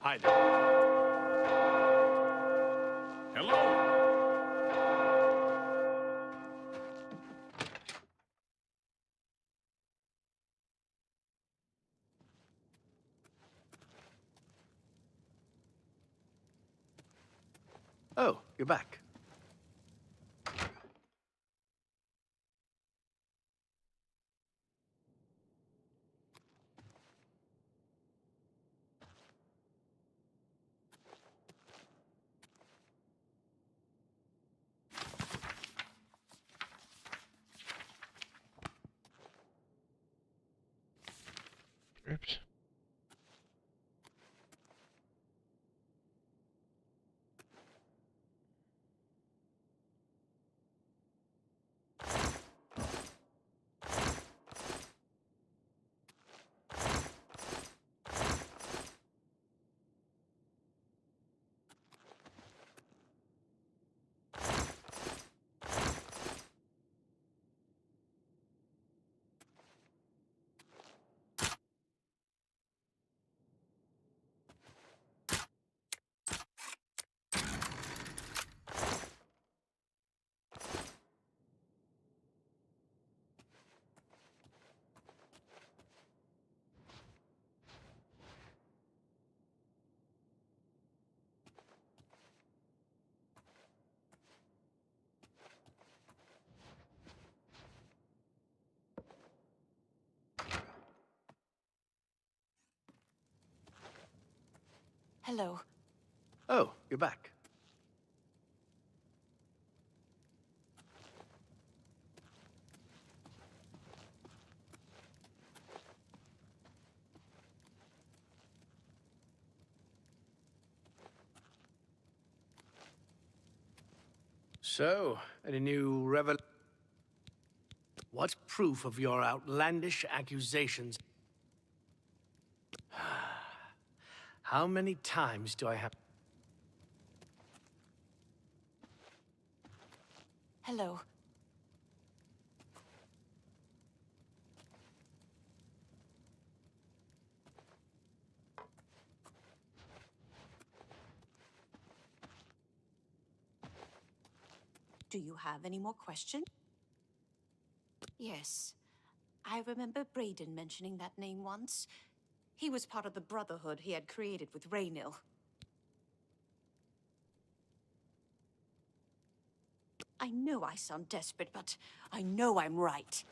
D: Hi there.
B: Hello.
D: Oh, you're back.
A: Oops.
H: Hello.
D: Oh, you're back. So, any new revel... What's proof of your outlandish accusations? How many times do I have...
H: Hello. Do you have any more questions? Yes. I remember Brayden mentioning that name once. He was part of the Brotherhood he had created with Raynil. I know I sound desperate, but I know I'm right.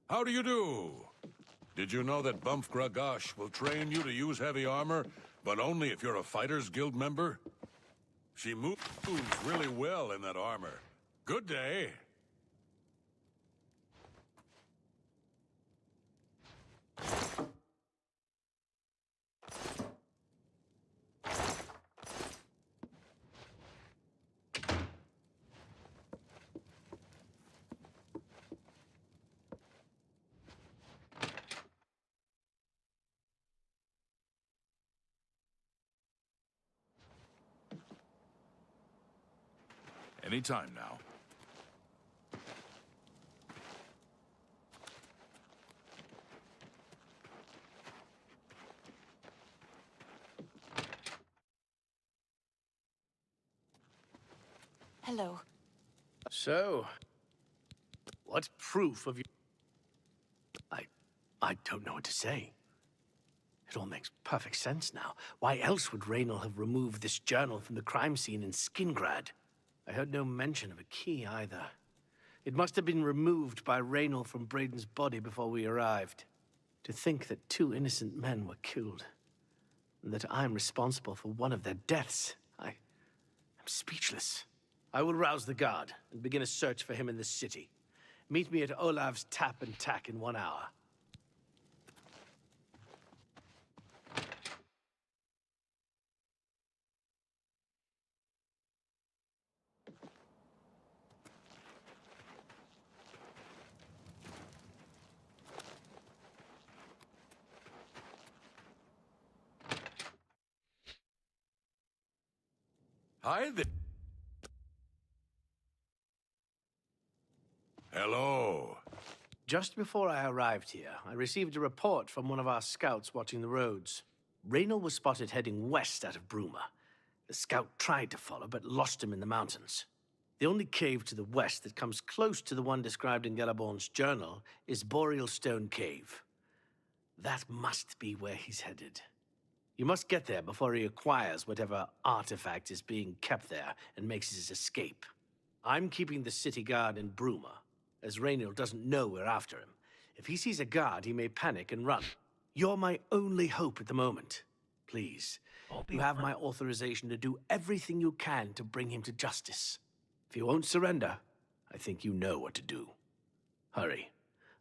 B: How do you do? Did you know that Bumf Gragash will train you to use heavy armor, but only if you're a Fighters Guild member? She moves really well in that armor. Good day.
E: Anytime now.
H: Hello.
D: So, What proof of you? I don't know what to say. It all makes perfect sense now. Why else would Raynor have removed this journal from the crime scene in Skingrad? I heard no mention of a key either. It must have been removed by Raynor from Braden's body before we arrived. To think that 2 innocent men were killed, and that I'm responsible for one of their deaths, I'm speechless. I will rouse the guard and begin a search for him in the city. Meet me at Olav's Tap and Tack in 1 hour.
B: Hi there. Hello.
D: Just before I arrived here, I received a report from one of our scouts watching the roads. Raynor was spotted heading west out of Bruma. The scout tried to follow, but lost him in the mountains. The only cave to the west that comes close to the one described in Galaborn's journal is Boreal Stone Cave. That must be where he's headed. You must get there before he acquires whatever artifact is being kept there and makes his escape. I'm keeping the city guard in Bruma, as Raynor doesn't know we're after him. If he sees a guard, he may panic and run. You're my only hope at the moment. Please, you have my authorization to do everything you can to bring him to justice. If he won't surrender, I think you know what to do. Hurry.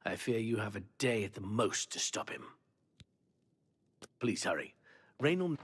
D: I fear you have a day at the most to stop him. Please hurry. Raynor...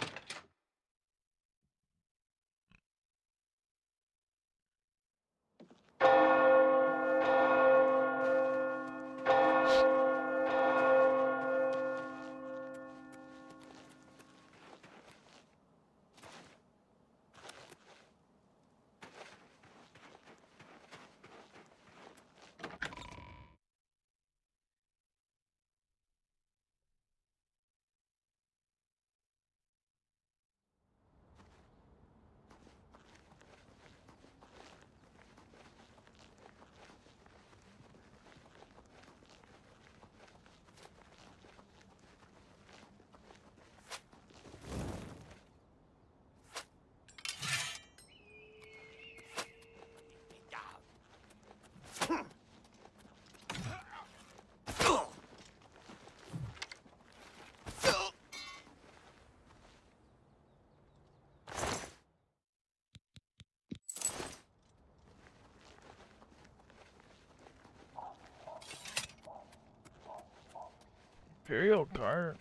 A: Imperial guard.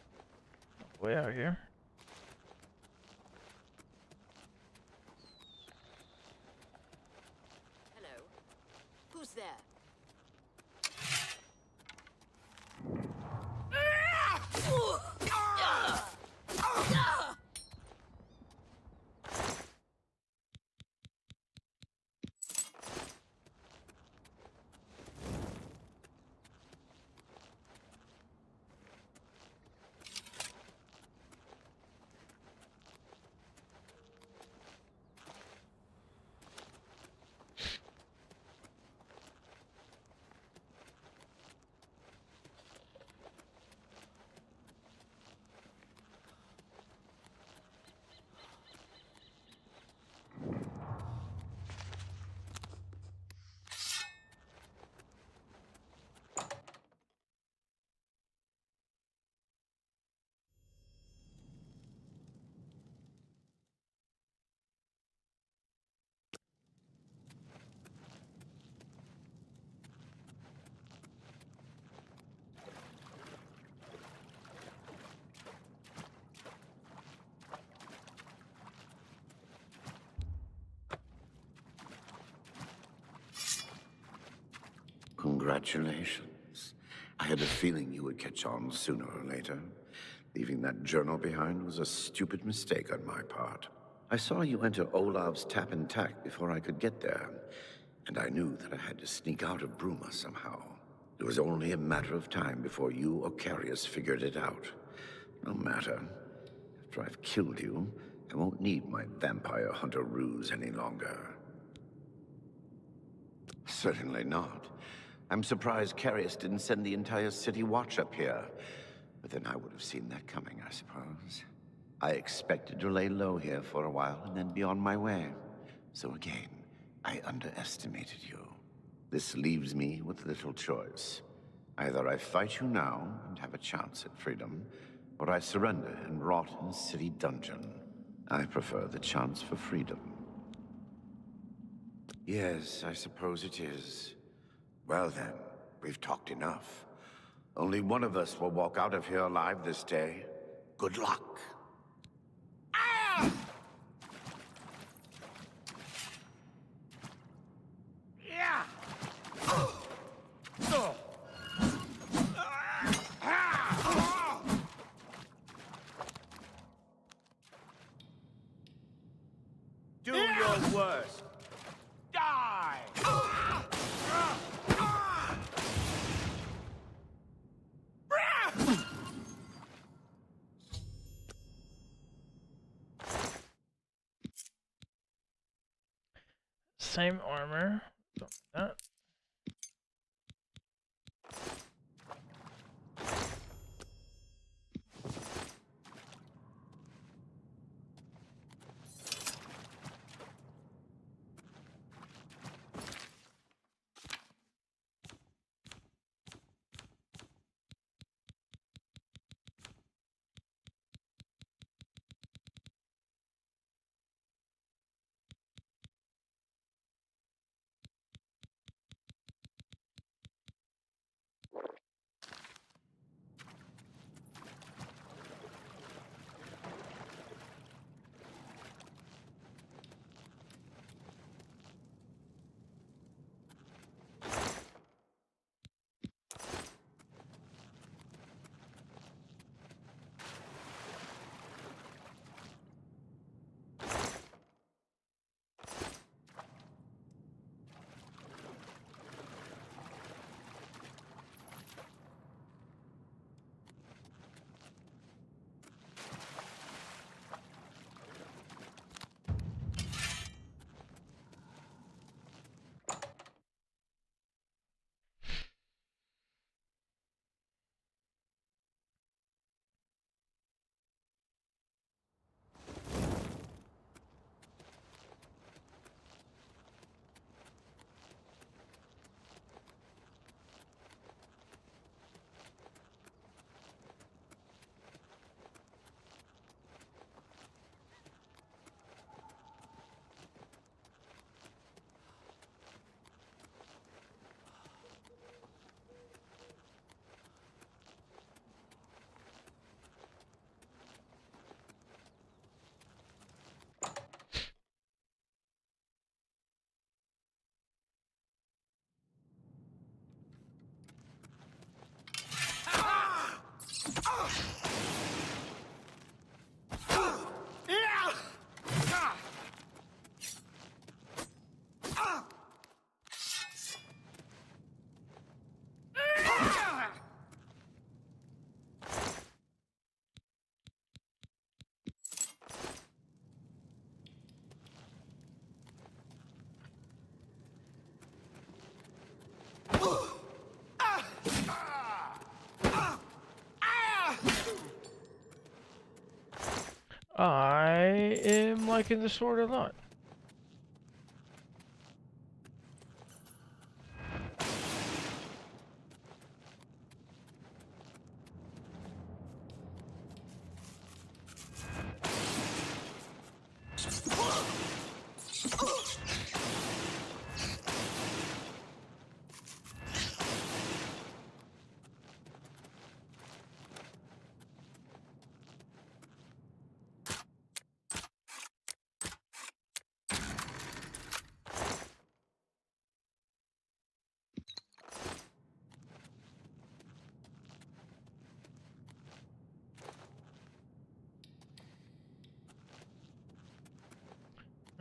A: Way out here.
H: Hello. Who's there?
K: Congratulations. I had a feeling you would catch on sooner or later. Leaving that journal behind was a stupid mistake on my part. I saw you enter Olav's Tap and Tack before I could get there, and I knew that I had to sneak out of Bruma somehow. It was only a matter of time before you or Carius figured it out. No matter. After I've killed you, I won't need my vampire hunter ruse any longer. Certainly not. I'm surprised Carius didn't send the entire city watch up here. But then I would have seen that coming, I suppose. I expected to lay low here for a while and then be on my way. So again, I underestimated you. This leaves me with little choice. Either I fight you now and have a chance at freedom, or I surrender and rot in a city dungeon. I prefer the chance for freedom. Yes, I suppose it is. Well then, we've talked enough. Only one of us will walk out of here alive this day. Good luck.
D: Yeah! Do your worst. Die!
A: Same armor. Don't do that. I am liking the sword a lot.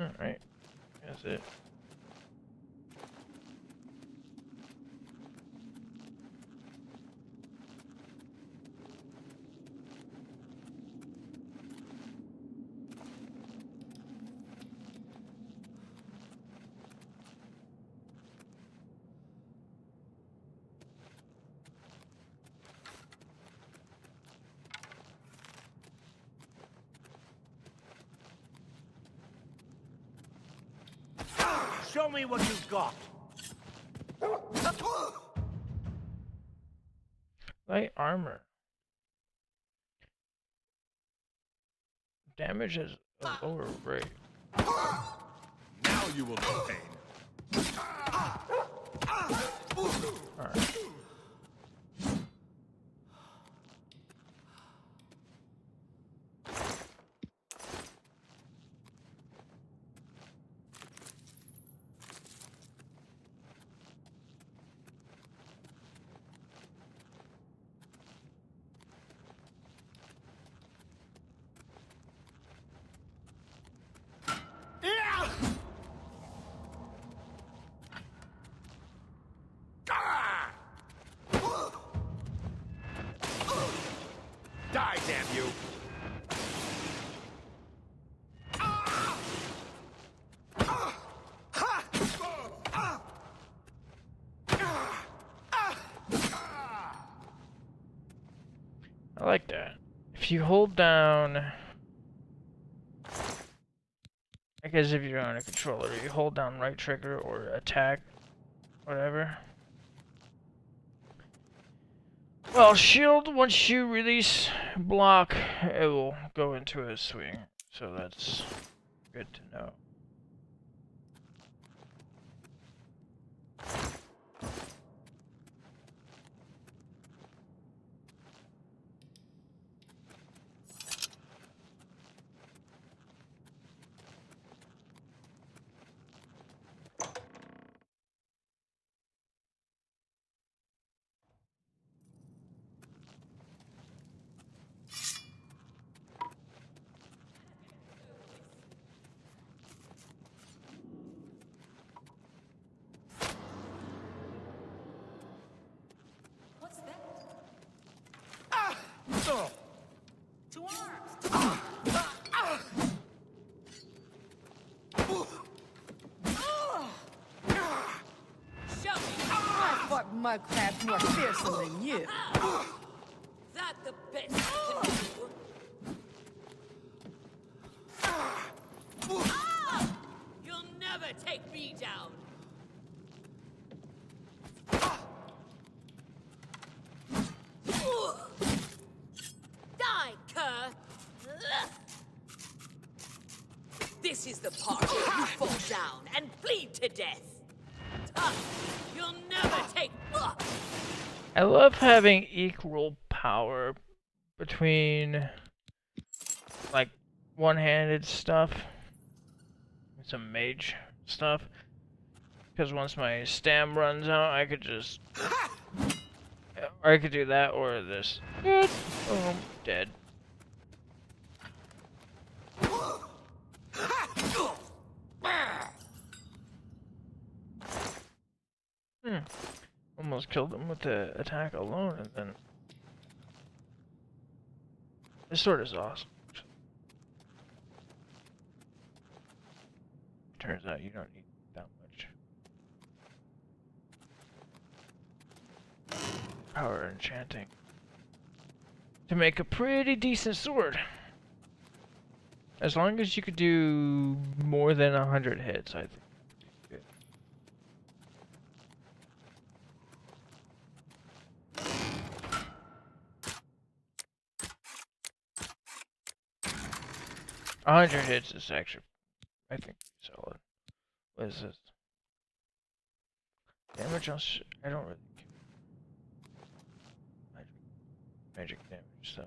A: Alright, that's it.
D: Show me what you've got.
A: Light armor. Damage is a lower rate.
D: Now you will know pain.
A: Alright.
D: Die, damn you!
A: I like that. If you hold down, I guess if you're on a controller, you hold down right trigger or attack, whatever. Well, shield, once you release block, it will go into a swing. So that's good to know.
L: I fought mudcrabs more fearsome than you.
F: That the best you can do? You'll never take me down. Die, cur! This is the part where you fall down and bleed to death. You'll never take.
A: I love having equal power between like one-handed stuff and some mage stuff. Because once my stam runs out, I could just, or I could do that or this. Good. Boom. Dead. Almost killed him with the attack alone, and then this sword is awesome. Turns out you don't need that much power enchanting to make a pretty decent sword. As long as you could do more than 100 hits, I think. Good. 100 hits is actually, I think, solid. What is this? Damage on I don't really care. Magic damage stuff.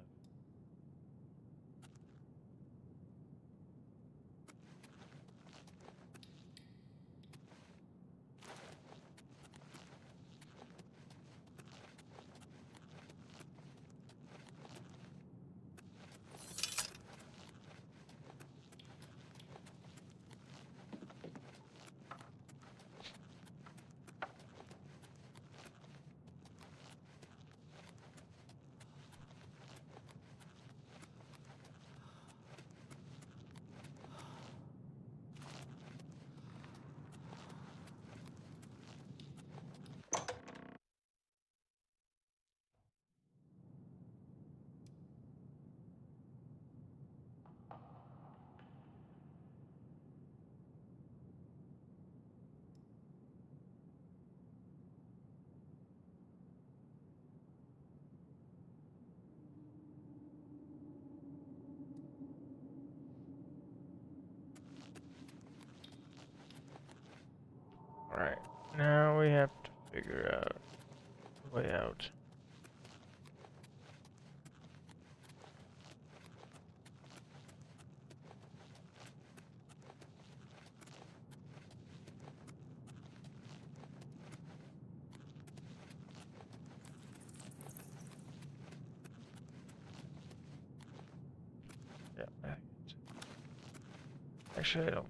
A: Actually, I don't.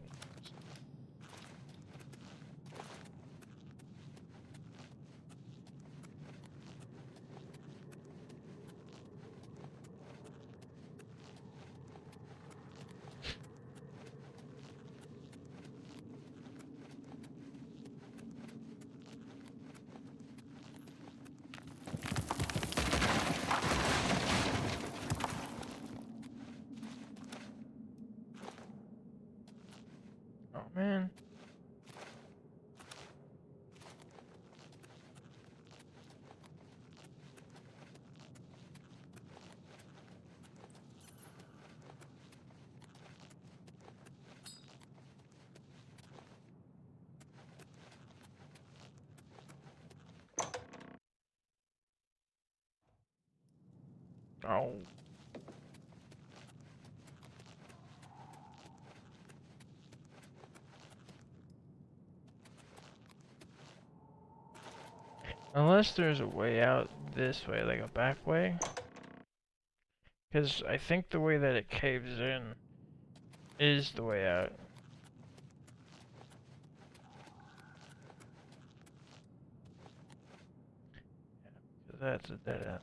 A: Oh man. Oh. Unless there's a way out this way, like a back way. Because I think the way that it caves in is the way out. Yeah, that's a dead end.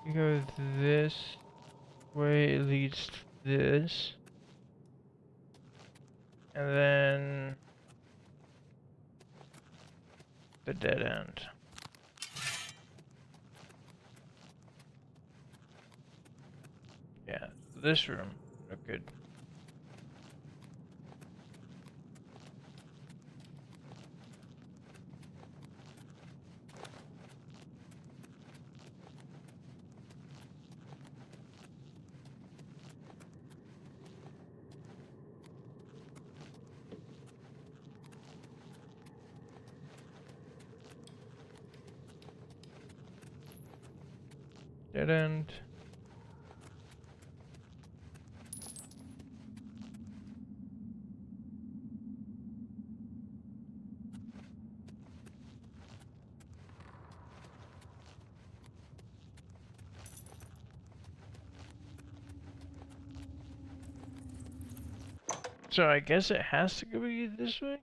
A: You go this way, it leads to this. And then the dead end. Yeah, this room. Oh, good. Dead end. So I guess it has to go this way?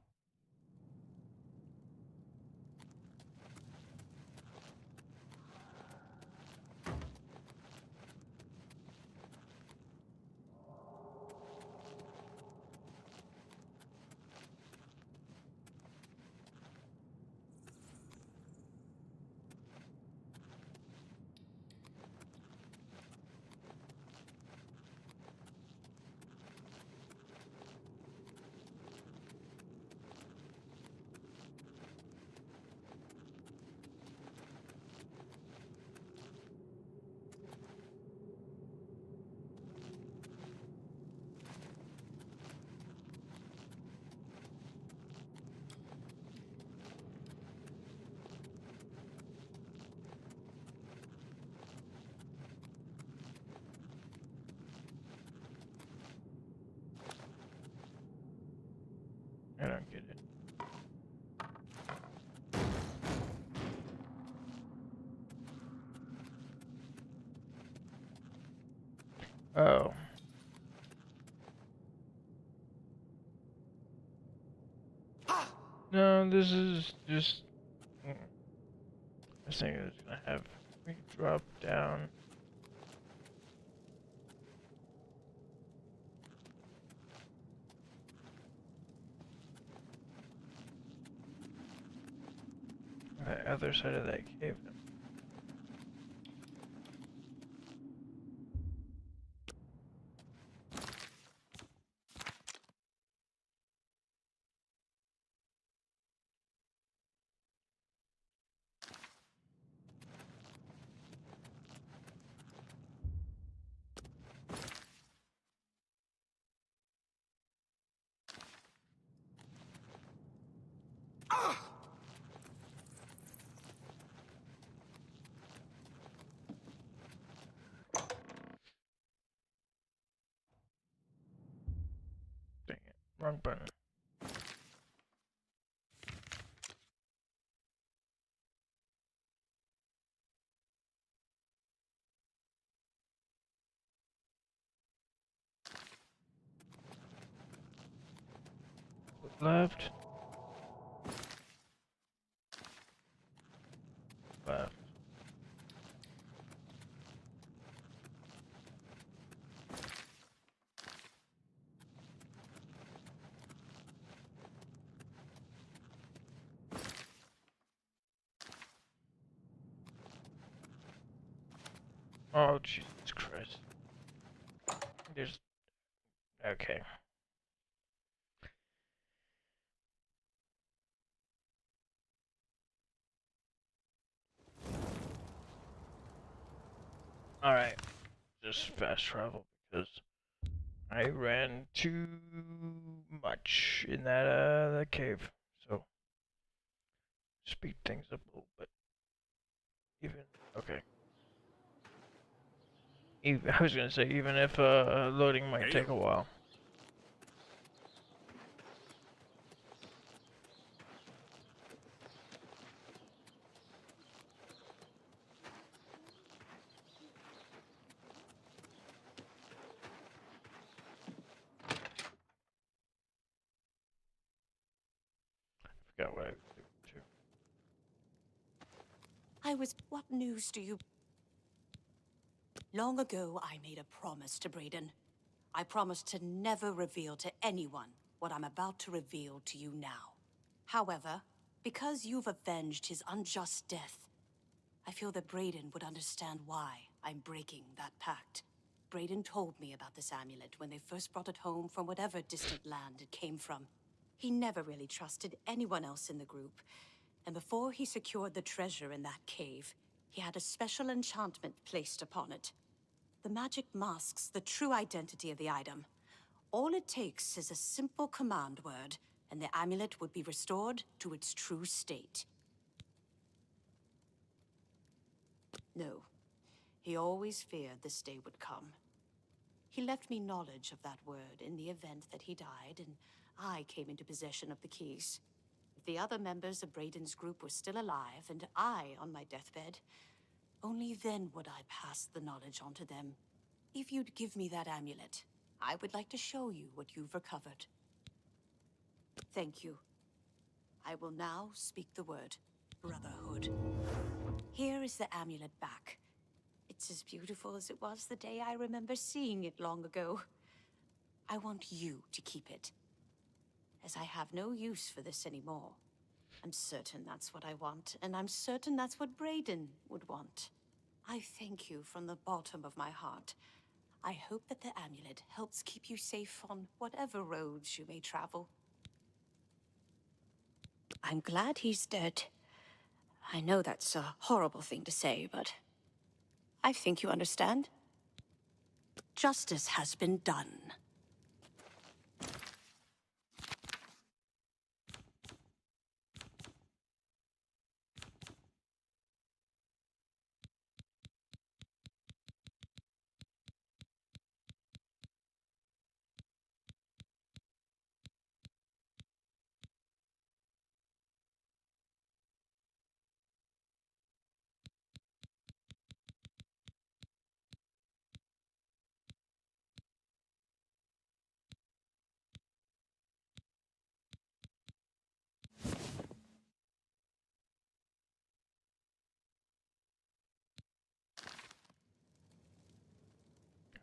A: I don't get it. Oh. No, this is just... I think it's gonna have me drop down. The other side of that cave. Dang it. Wrong button. Left. Left. Oh, Jesus Christ. There's... Okay. Alright. Just fast travel because I ran too much in that cave. So, speed things up a little bit. Even... Okay. I was gonna say, even if loading might take a while. Forgot what I was doing too.
H: What news do you... Long ago, I made a promise to Braden. I promised to never reveal to anyone what I'm about to reveal to you now. However, because you've avenged his unjust death, I feel that Braden would understand why I'm breaking that pact. Braden told me about this amulet when they first brought it home from whatever distant land it came from. He never really trusted anyone else in the group, and before he secured the treasure in that cave, he had a special enchantment placed upon it. The magic masks the true identity of the item. All it takes is a simple command word, and the amulet would be restored to its true state. No, he always feared this day would come. He left me knowledge of that word in the event that he died, and I came into possession of the keys. If the other members of Braden's group were still alive, and I on my deathbed, only then would I pass the knowledge on to them. If you'd give me that amulet, I would like to show you what you've recovered. Thank you. I will now speak the word, Brotherhood. Here is the amulet back. It's as beautiful as it was the day I remember seeing it long ago. I want you to keep it, as I have no use for this anymore. I'm certain that's what I want, and I'm certain that's what Braden would want. I thank you from the bottom of my heart. I hope that the amulet helps keep you safe on whatever roads you may travel. I'm glad he's dead. I know that's a horrible thing to say, but I think you understand. Justice has been done.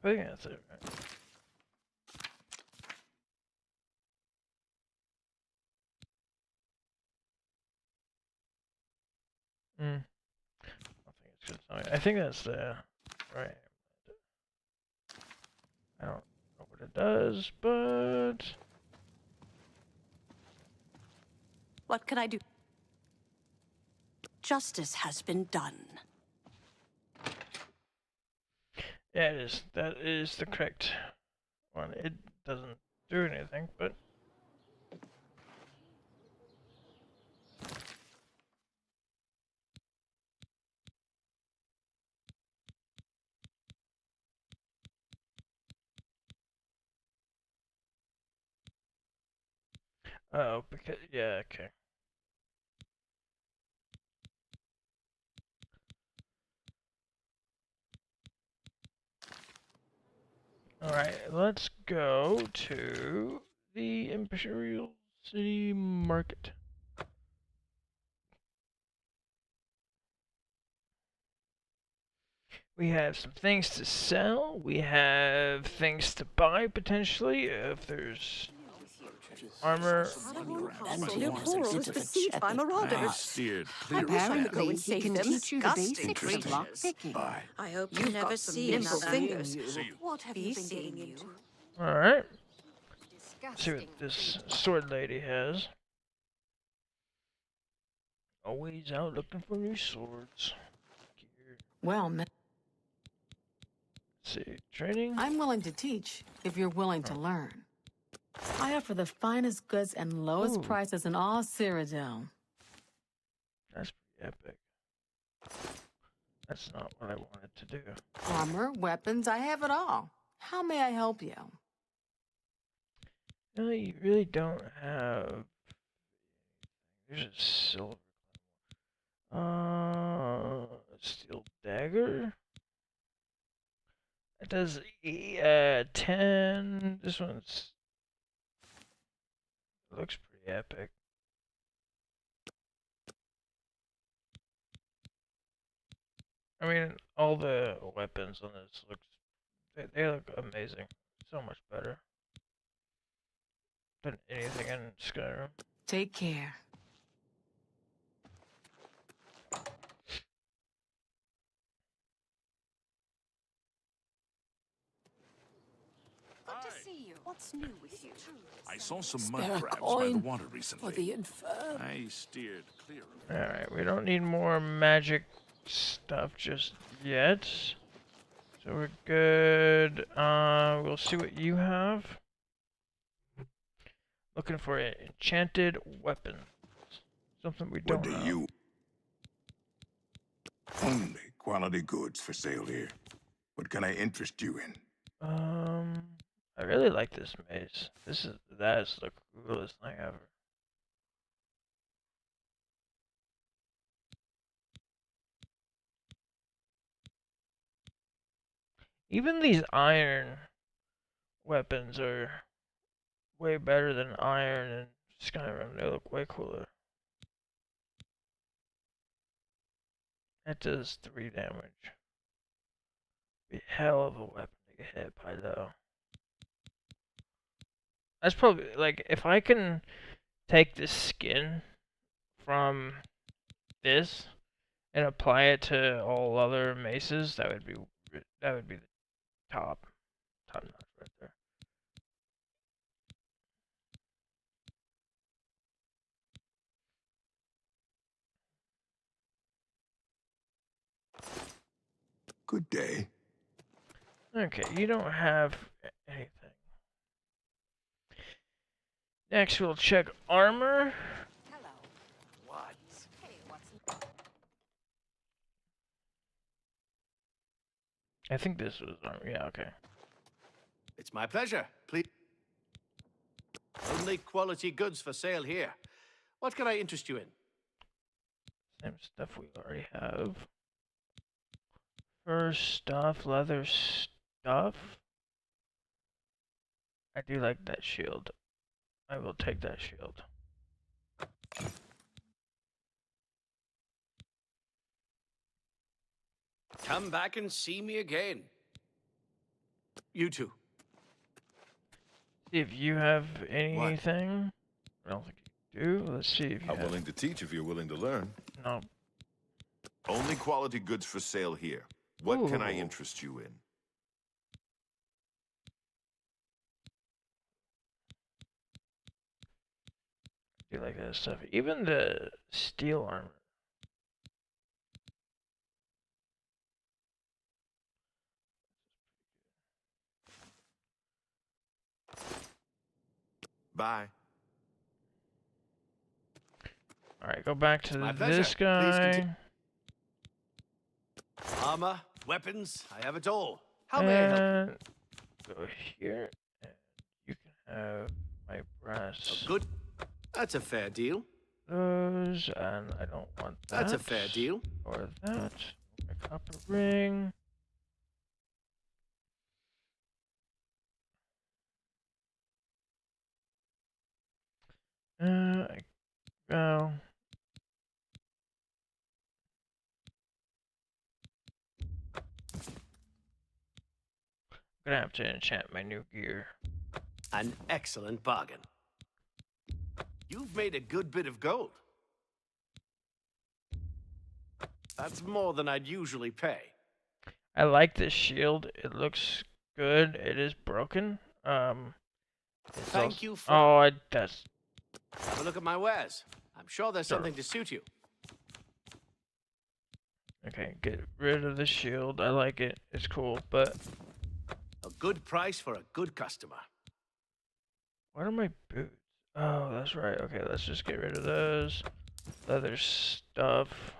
A: I think that's it, right? I think that's the right. I don't know what it does, but
H: What can I do? Justice has been done.
A: yeah, it is. That is the correct one. It doesn't do anything, but oh, because yeah, okay. All right, let's go to the Imperials. City Market. We have some things to sell. We have things to buy potentially. If there's armor.
H: Luporo was besieged by marauders.
E: Steered
H: I
E: clear
H: wish I
E: of
H: could go and save them. Disgusting creatures.
E: Bye.
H: I hope you never see nimble fingers. What have you been getting into?
A: Alright. See what this sword lady has. Always out looking for new swords. Gear.
L: Well,
A: Let's see, trading.
L: I'm willing to teach if you're willing to learn. I offer the finest goods and lowest
A: Ooh.
L: prices in all Cyrodiil.
A: That's pretty epic. That's not what I wanted to do.
L: Armor, weapons, I have it all. How may I help you?
A: No, you really don't have. There's a silver. Steel dagger. It does 10. This one's looks pretty epic. I mean, all the weapons on this they look amazing. So much better than anything in Skyrim.
L: Take care.
H: Good to see you. What's new with you?
E: I saw some
L: Spare
E: mud
L: a
E: crabs by the
L: coin
E: water
L: for
E: recently.
L: the infirm.
E: I steered clear of
A: Alright, we don't need more magic stuff just yet. So we're good. We'll see what you have. Looking for an enchanted weapon. Something we don't have.
B: you? Only quality goods for sale here. What can I interest you in?
A: I really like this mace. That is the coolest thing ever. Even these iron weapons are way better than iron in Skyrim. They look way cooler. That does 3 damage. Be a hell of a weapon to get hit by though. That's probably like if I can take the skin from this and apply it to all other maces, that would be the top notch right there.
B: Good day.
A: Okay, you don't have anything. Next, we'll check armor.
H: Hello. What? Hey, what's...
A: I think this was armor. Yeah, okay.
D: It's my pleasure. Please. Only quality goods for sale here. What can I interest you in?
A: Same stuff we already have. Fur stuff, leather stuff. I do like that shield. I will take that shield.
D: Come back and see me again. You too.
A: See if you have anything. I don't think you do. Let's see if you
M: I'm
A: have.
M: willing to teach if you're willing to learn.
A: No.
M: Only quality goods for sale here. What can I
A: Ooh.
M: interest you in?
A: Do like that stuff. Even the steel armor.
M: Bye.
A: Alright, go back to
D: My
A: this
D: pleasure. Please
A: guy.
D: Armor, weapons, I have it all. How may I help you?
A: And go here. And you can have my brass.
D: Good. That's a fair deal.
A: Those, and I don't want that.
D: That's a fair deal.
A: Or that. My copper ring. Well, I'm gonna have to enchant my new gear.
D: An excellent bargain. You've made a good bit of gold. That's more than I'd usually pay.
A: I like this shield. It looks good. It is broken.
D: Thank you for...
A: Oh, that's...
D: Have a look at my wares. I'm sure there's something to suit you.
A: Okay, get rid of the shield. I like it. It's cool, but...
D: A good price for a good customer.
A: What are my boots? Oh, that's right. Okay, let's just get rid of those. Leather stuff.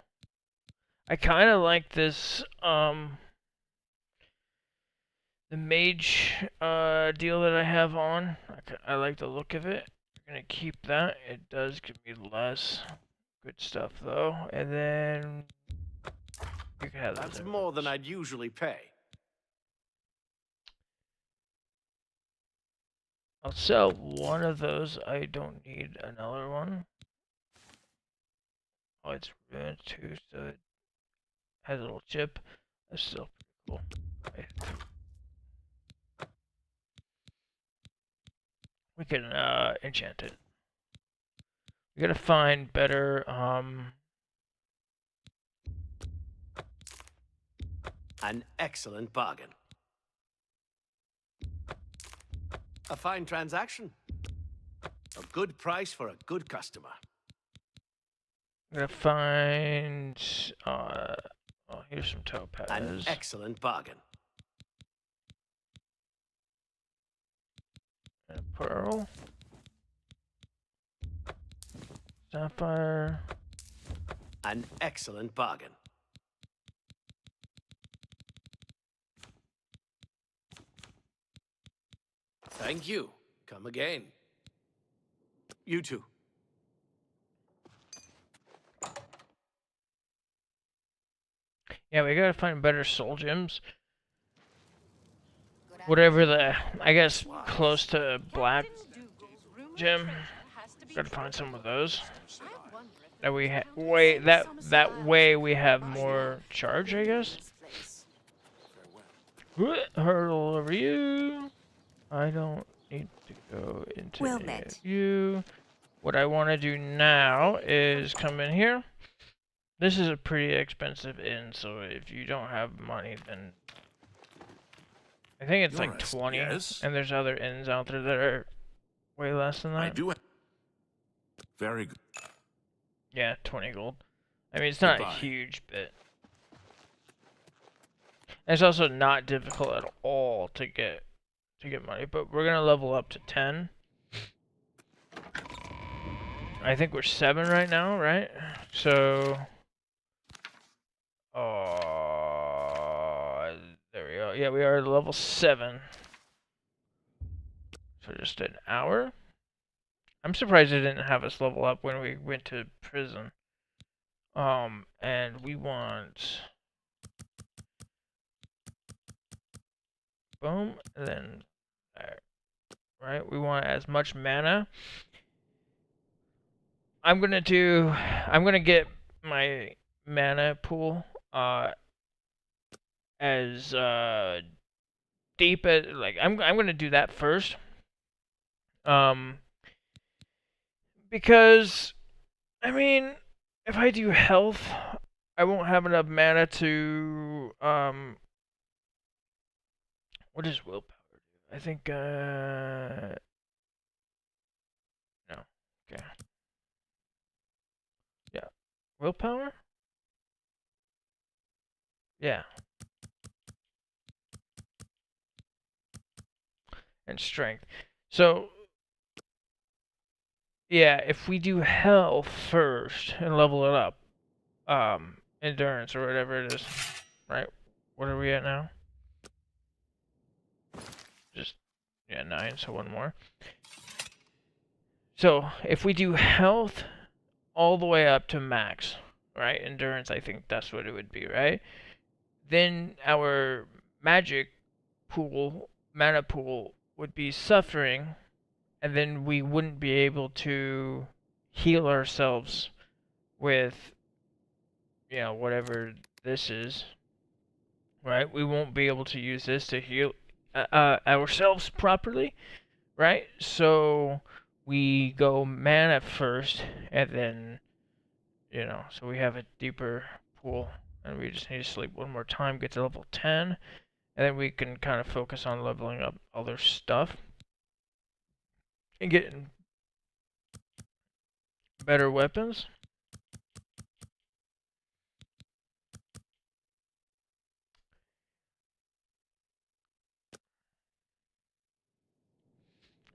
A: I kind of like this, the mage, deal that I have on. I like the look of it. I'm gonna keep that. It does give me less good stuff, though. And then... You can have those.
D: That's more than I'd usually pay.
A: I'll sell one of those. I don't need another one. Oh, it's ruined too, so it has a little chip. That's still pretty cool. Okay. We can enchant it. We gotta find better
D: An excellent bargain. A fine transaction. A good price for a good customer.
A: I'm gonna find oh, here's some topaz.
D: An excellent bargain.
A: And a pearl. Sapphire.
D: An excellent bargain. Thank you. Come again. You too.
A: Yeah, we gotta find better soul gems. Whatever the, I guess, close to black gem. Gotta find some of those. That we that way we have more charge, I guess. Hurdle over you. I don't need to go into
N: Well
A: any
N: met.
A: of you. What I want to do now is come in here. This is a pretty expensive inn, so if you don't have money, then I think it's like 20.
E: Yes?
A: And there's other inns out there that are way less than that.
E: I do. Very good.
A: Yeah, 20 gold. I mean, it's not
E: Goodbye.
A: a huge bit. And it's also not difficult at all to get money, but we're gonna level up to 10. I think we're 7 right now, right? So, there we go. Yeah, we are level 7. So just an hour. I'm surprised they didn't have us level up when we went to prison. And we want, boom, and then there. Right? We want as much mana. I'm gonna get my mana pool as deep as, like, I'm gonna do that first. Because I mean, if I do health, I won't have enough mana to what does willpower do? I think no. Okay. Yeah. Willpower? Yeah. And strength. So yeah, if we do health first and level it up, endurance or whatever it is, right? What are we at now? Just, yeah, 9, so one more. So if we do health all the way up to max, right? Endurance, I think that's what it would be, right? Then our magic pool, mana pool, would be suffering, and then we wouldn't be able to heal ourselves with, you know, whatever this is, right? We won't be able to use this to heal ourselves properly, right? So we go mana first, and then, you know, so we have a deeper pool, and we just need to sleep one more time, get to level 10, and then we can kind of focus on leveling up other stuff and getting better weapons.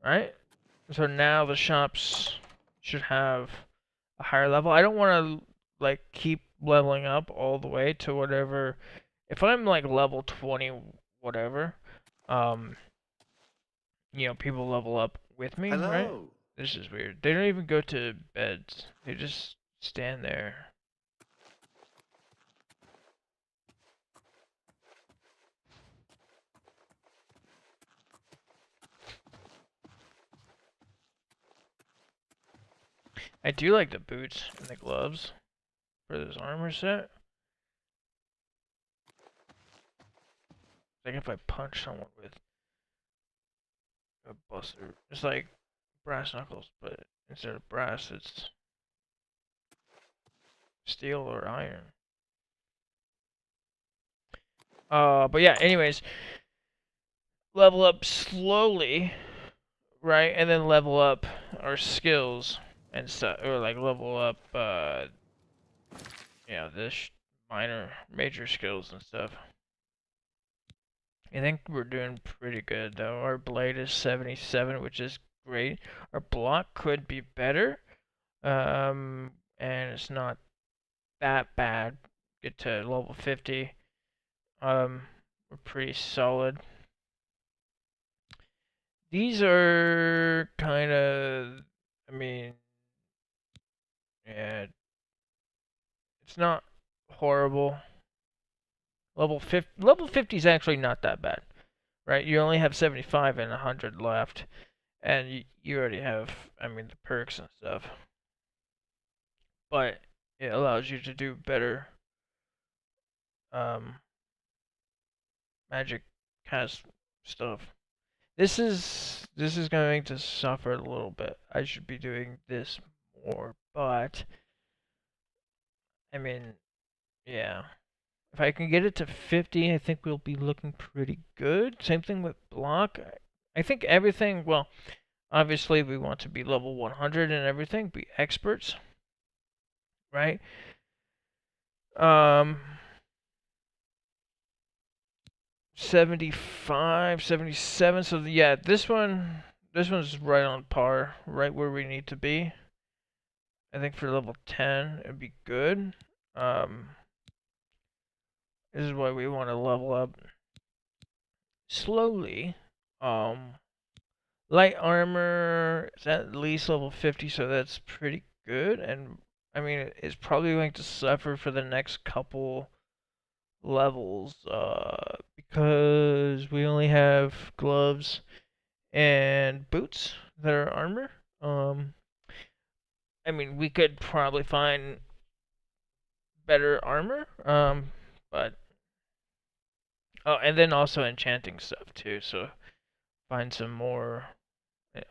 A: Right? So now the shops should have a higher level. I don't want to like keep leveling up all the way to whatever. If I'm like level 20 whatever, um you know, people level up with me, right?
M: Hello.
A: This is weird. They don't even go to beds. They just stand there. I do like the boots and the gloves for this armor set. Like if I punch someone with a buster, it's like brass knuckles, but instead of brass, it's steel or iron. But yeah, anyways, level up slowly, right? And then level up our skills and stuff, or like level up, you know, this major skills and stuff. I think we're doing pretty good though. Our blade is 77, which is great. Our block could be better, and it's not that bad. Get to level 50. We're pretty solid. These are kind of, I mean, yeah, it's not horrible. Level 50 is actually not that bad, right? You only have 75 and 100 left, and you already have, I mean, the perks and stuff. But it allows you to do better um, magic cast stuff. This is going to suffer a little bit. I should be doing this more, but I mean, yeah. If I can get it to 50, I think we'll be looking pretty good. Same thing with block. I think everything, well, obviously we want to be level 100 and everything, be experts, right? Um 75, 77. So yeah, this one's right on par, right where we need to be. I think for level 10 it'd be good. This is why we want to level up slowly. Light armor is at least level 50, so that's pretty good. And I mean, it's probably going to suffer for the next couple levels, because we only have gloves and boots that are armor. I mean, we could probably find better armor, but oh, and then also enchanting stuff too. So find some more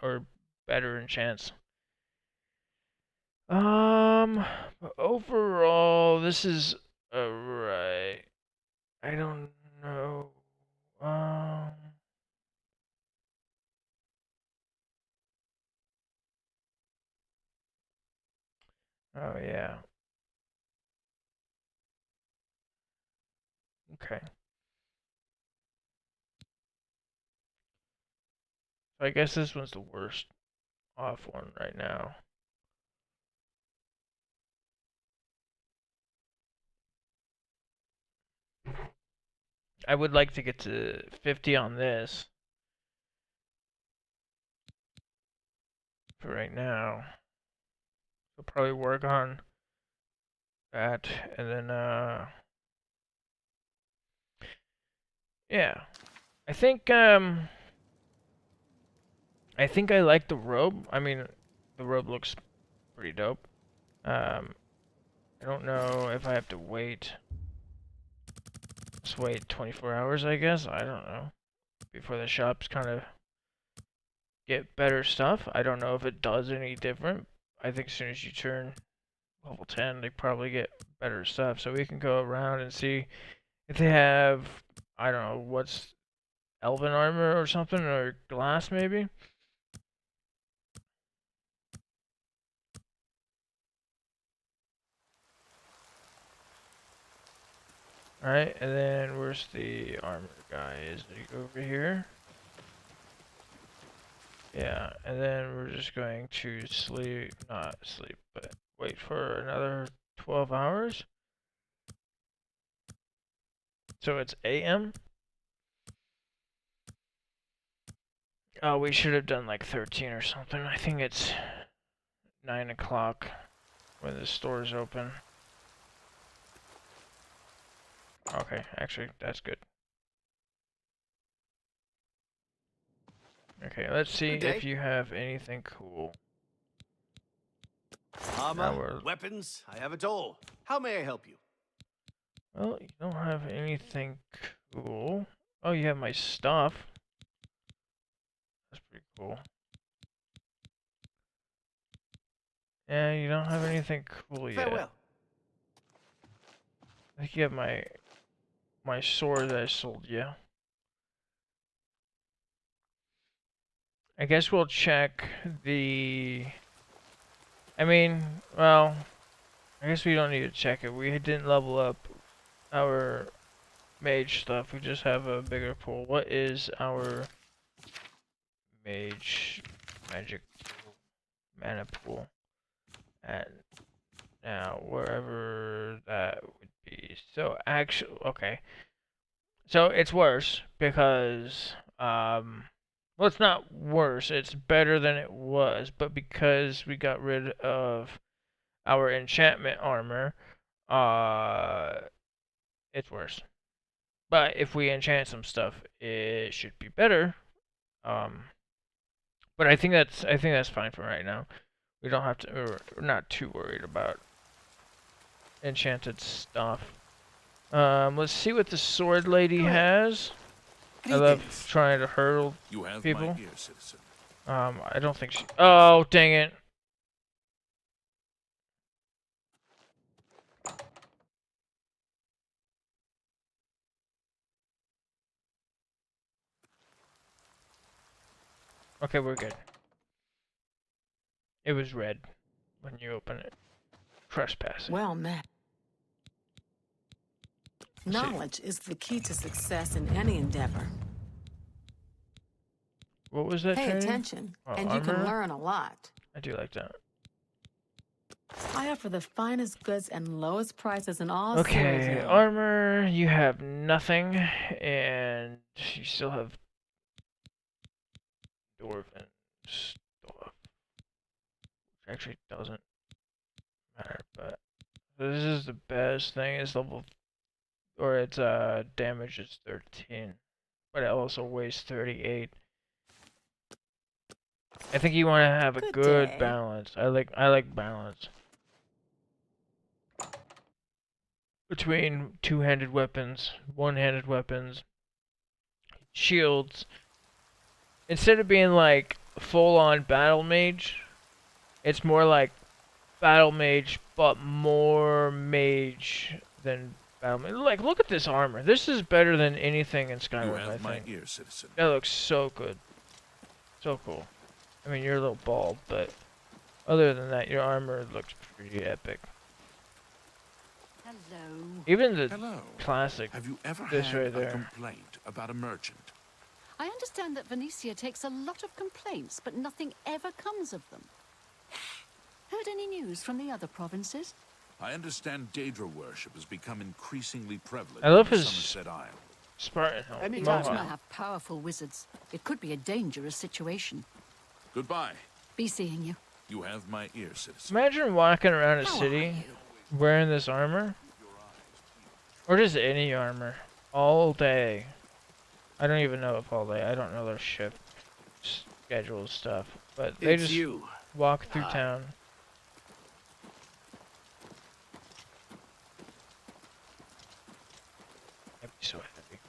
A: or better enchants. But overall, this is alright. I don't know. Um, oh yeah. Okay. So I guess this one's the worst off one right now. I would like to get to 50 on this for right now. We'll probably work on that, and then yeah. I think I think I like the robe. I mean, the robe looks pretty dope. I don't know if I have to wait. Just wait 24 hours, I guess. I don't know. Before the shops kind of get better stuff. I don't know if it does any different. I think as soon as you turn level 10, they probably get better stuff. So we can go around and see if they have, I don't know, what's elven armor or something, or glass maybe. Alright, and then where's the armor guy? Is he over here? Yeah, and then we're just going to sleep, not sleep, but wait for another 12 hours. So it's AM? Oh, we should have done like 13 or something. I think it's 9 o'clock when the store's open. Okay, actually, that's good. Okay, let's see if you have anything cool.
D: Armor, weapons, I have it all. How may I help you?
A: Well, you don't have anything cool. Oh, you have my stuff. That's pretty cool. Yeah, you don't have anything cool yet.
D: Farewell.
A: I think you have my sword that I sold you. I guess we'll check the... I mean, well, I guess we don't need to check it. We didn't level up our mage stuff. We just have a bigger pool. What is our magic mana pool at now? Wherever that would be. So actually, okay. So it's worse because well, it's not worse. It's better than it was, but because we got rid of our enchantment armor, it's worse. But if we enchant some stuff, it should be better. But I think that's fine for right now. We don't have to. We're not too worried about enchanted stuff. Let's see what the sword lady has. I love trying to hurdle people.
E: My ear, citizen.
A: I don't think she. Oh, dang it. Okay, we're good. It was red when you open it. Trespassing.
L: Well met. Knowledge is the key to success in any endeavor.
A: What was that?
L: Pay
A: training?
L: attention,
A: Oh,
L: and
A: armor?
L: you can learn a lot.
A: I do like that.
L: I offer the finest goods and lowest prices in all
A: Okay,
L: Ceres.
A: armor, you have nothing, and you still have dwarven stuff. Which actually doesn't matter, but this is the best thing. It's level, or its damage is 13, but it also weighs 38. I think you want to have a good balance. I like balance between two-handed weapons, one-handed weapons, shields. Instead of being like full-on battle mage, it's more like battle mage, but more mage than battle mage. Like, look at this armor. This is better than anything in Skyrim,
E: You have
A: I
E: my
A: think.
E: ear, citizen.
A: That looks so good. So cool. I mean, you're a little bald, but other than that, your armor looks pretty epic.
C: Hello.
A: Even the
E: Hello.
A: classic.
E: Have you ever
A: this
E: had
A: right
E: a
A: there.
E: complaint about a merchant?
C: I understand that Venetia takes a lot of complaints, but nothing ever comes of them. Heard any news from the other provinces?
E: I understand Daedra worship has become increasingly prevalent
A: I love
E: in
A: his
E: Somerset Isle.
A: Spartan helmet.
C: Dogma have powerful wizards. It could be a dangerous situation.
E: Goodbye.
C: Be seeing you.
E: You have my ear, citizen.
A: Imagine walking around a
C: How
A: city wearing this armor. Or just any armor. All day. I don't even know if all day. I don't know their shift schedule stuff. But they
D: It's
A: just
D: you.
A: walk through town. so heavy.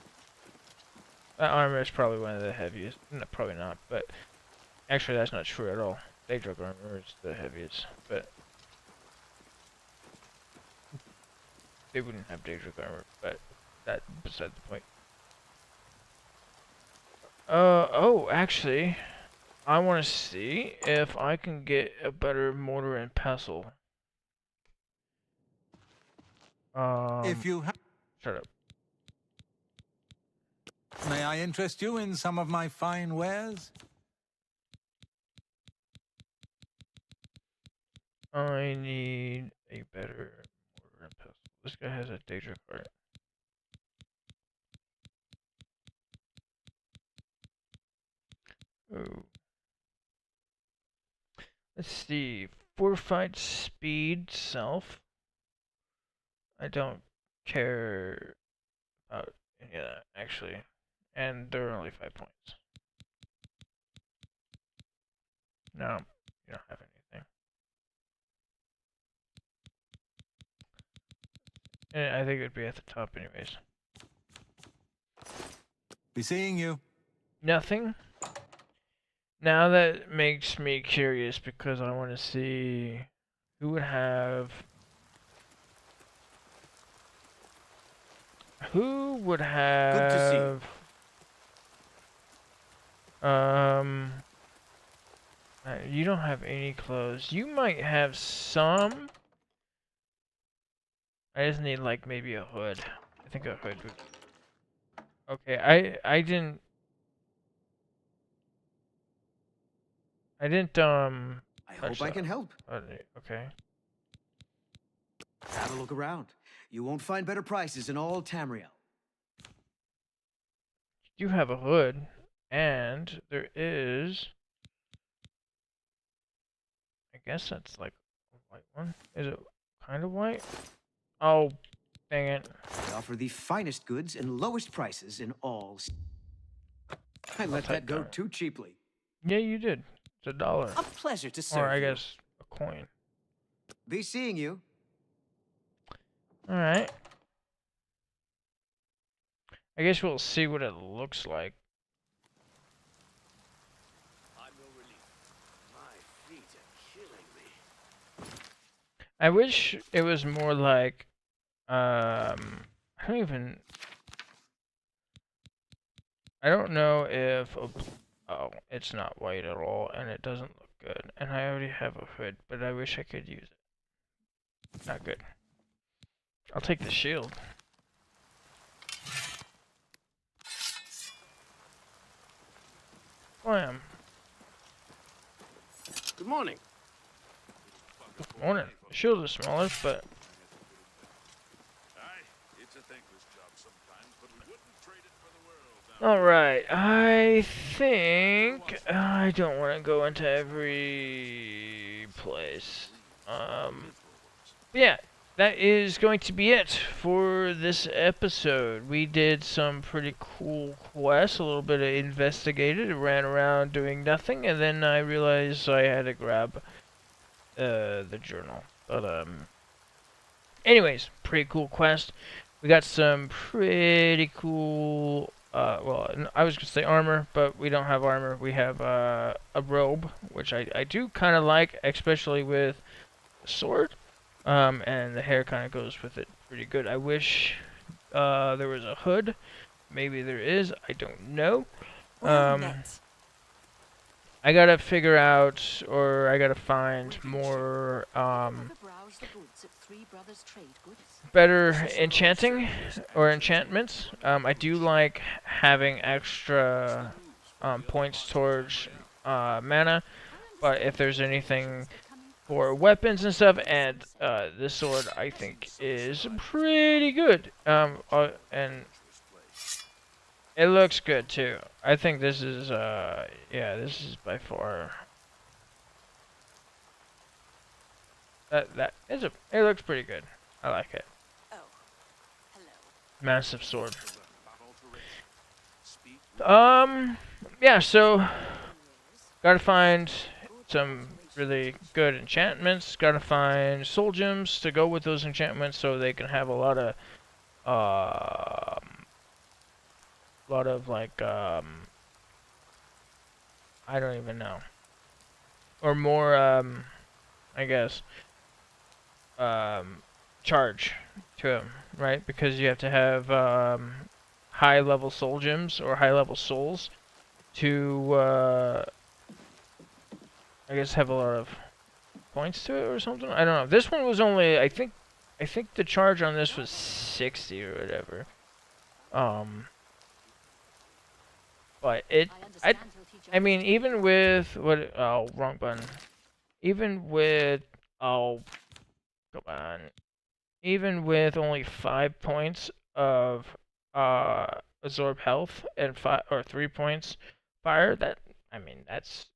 A: That armor is probably one of the heaviest. No, probably not, but actually that's not true at all. Daedric armor is the heaviest, but they wouldn't have Daedric armor, but that's beside the point. Oh, actually, I want to see if I can get a better mortar and pestle.
N: If you
A: Shut up.
N: may I interest you in some of my fine wares?
A: I need a better mortar and pestle. This guy has a Daedric art. Oh. Let's see. Fortified speed self. I don't care about any of that, actually. And they're only 5 points. No, you don't have anything. And I think it would be at the top anyways.
N: Be seeing you.
A: Nothing? Now that makes me curious because I want to see who would have... Who would have...
I: Good to see you.
A: You don't have any clothes. You might have some. I just need like maybe a hood. I think a hood would... Okay, I didn't
I: I hope I can help.
A: Okay.
I: Have a look around. You won't find better prices in all Tamriel.
A: You have a hood, and there is... I guess that's like a white one. Is it kind of white? Oh, dang it.
I: They offer the finest goods and lowest prices in all. I let that go too cheaply.
A: Yeah, you did. It's $1.
I: A pleasure to serve
A: Or I
I: you.
A: guess a coin.
I: Be seeing you.
A: Alright. I guess we'll see what it looks like.
D: I'm no relief. My feet are killing me.
A: I wish it was more like, I don't know if, oh, it's not white at all, and it doesn't look good, and I already have a hood, but I wish I could use it. Not good. I'll take the shield. Blam.
D: Good morning.
A: Good morning. The shield is smaller, but...
B: It's a thankless job sometimes, but we wouldn't trade it for the world.
A: Alright, I think... I don't want to go into every place. Yeah, that is going to be it for this episode. We did some pretty cool quests, a little bit of investigated, ran around doing nothing, and then I realized I had to grab the journal. But anyways, pretty cool quest. We got some pretty cool, well, I was gonna say armor, but we don't have armor. We have a robe, which I do kind of like, especially with the sword. And the hair kind of goes with it pretty good. I wish there was a hood. Maybe there is. I don't know. I gotta figure out, or I gotta find more better enchanting or enchantments. I do like having extra points towards mana, but if there's anything for weapons and stuff, and this sword I think is pretty good. And it looks good too. I think this is yeah, this is by far it looks pretty good. I like it. Massive sword. Yeah, so gotta find some really good enchantments. Gotta find soul gems to go with those enchantments so they can have a lot of lot of like I don't even know, or more I guess charge to him, right? Because you have to have high level soul gems or high level souls to I guess have a lot of points to it or something. I don't know. This one was only I think the charge on this was 60 or whatever. But I mean, even with what? Oh, wrong button. Even with oh, come on. Even with only 5 points of absorb health and 3 points fire, that I mean that's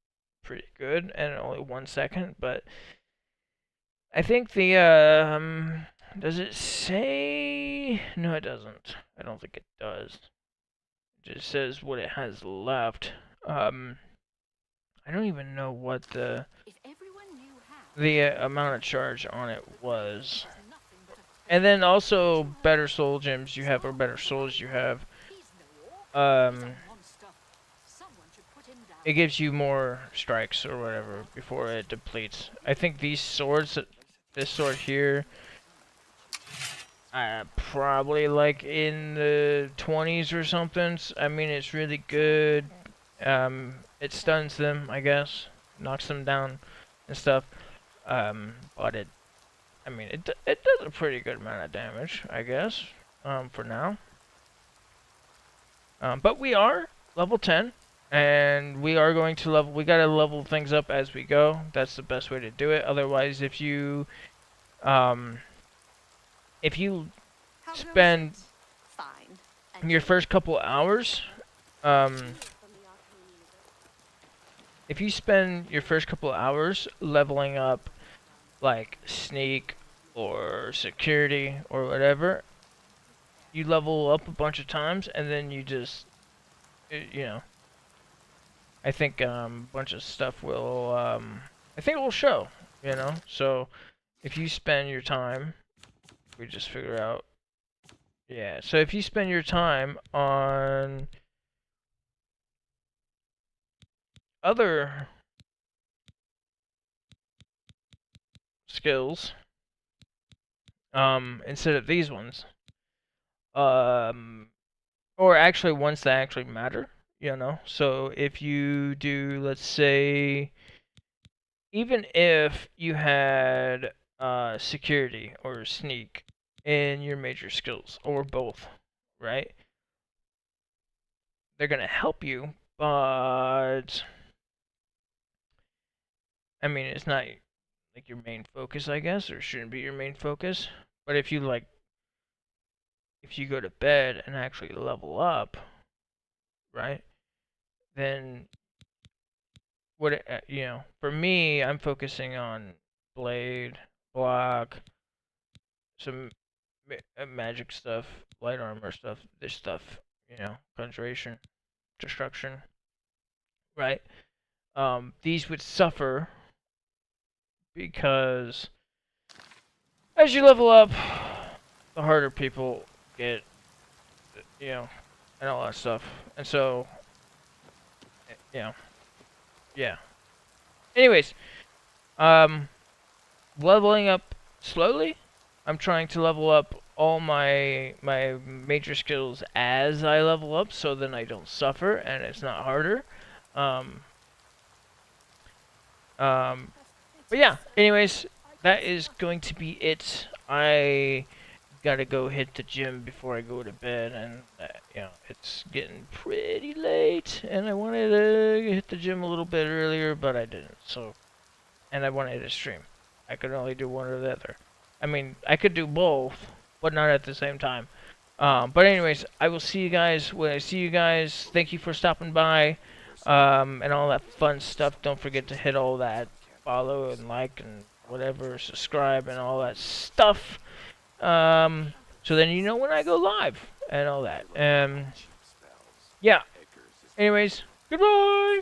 A: pretty good, and only 1 second. But I think the does it say? No, it doesn't. I don't think it does. It just says what it has left. I don't even know what the amount of charge on it was. And then also better soul gems you have or better souls you have. It gives you more strikes or whatever before it depletes. I think these swords, this sword here, probably like in the 20s or something. I mean, it's really good. It stuns them, I guess, knocks them down and stuff. But I mean, it does a pretty good amount of damage, I guess, for now. But we are level 10, and we are going to we gotta level things up as we go. That's the best way to do it. Otherwise, if you spend your first couple hours, if you spend your first couple hours leveling up like sneak or security or whatever, you level up a bunch of times and then you just, you know, I think a bunch of stuff will, I think it will show, you know. So if you spend your time, we just figure out, yeah. So if you spend your time on other skills, instead of these ones, or actually ones that actually matter, you know. So if you do, let's say, even if you had security or sneak in your major skills or both, right? They're gonna help you, but I mean, it's not like your main focus, I guess, or shouldn't be your main focus. But if you go to bed and actually level up, right? Then what you know, for me, I'm focusing on blade, block, some magic stuff, light armor stuff, this stuff, you know, conjuration, destruction, right? These would suffer because as you level up, the harder people get, you know, and all that stuff. And so, you know, yeah. Anyways, leveling up slowly. I'm trying to level up all my major skills as I level up, so then I don't suffer and it's not harder. But yeah. Anyways, that is going to be it. I gotta go hit the gym before I go to bed, and you know, it's getting pretty late, and I wanted to hit the gym a little bit earlier, but I didn't. So, and I wanted to stream. I could only do one or the other. I mean, I could do both, but not at the same time. But anyways, I will see you guys when I see you guys. Thank you for stopping by, and all that fun stuff. Don't forget to hit all that follow and like and whatever, subscribe and all that stuff. So then you know when I go live and all that. Yeah. Anyways, goodbye.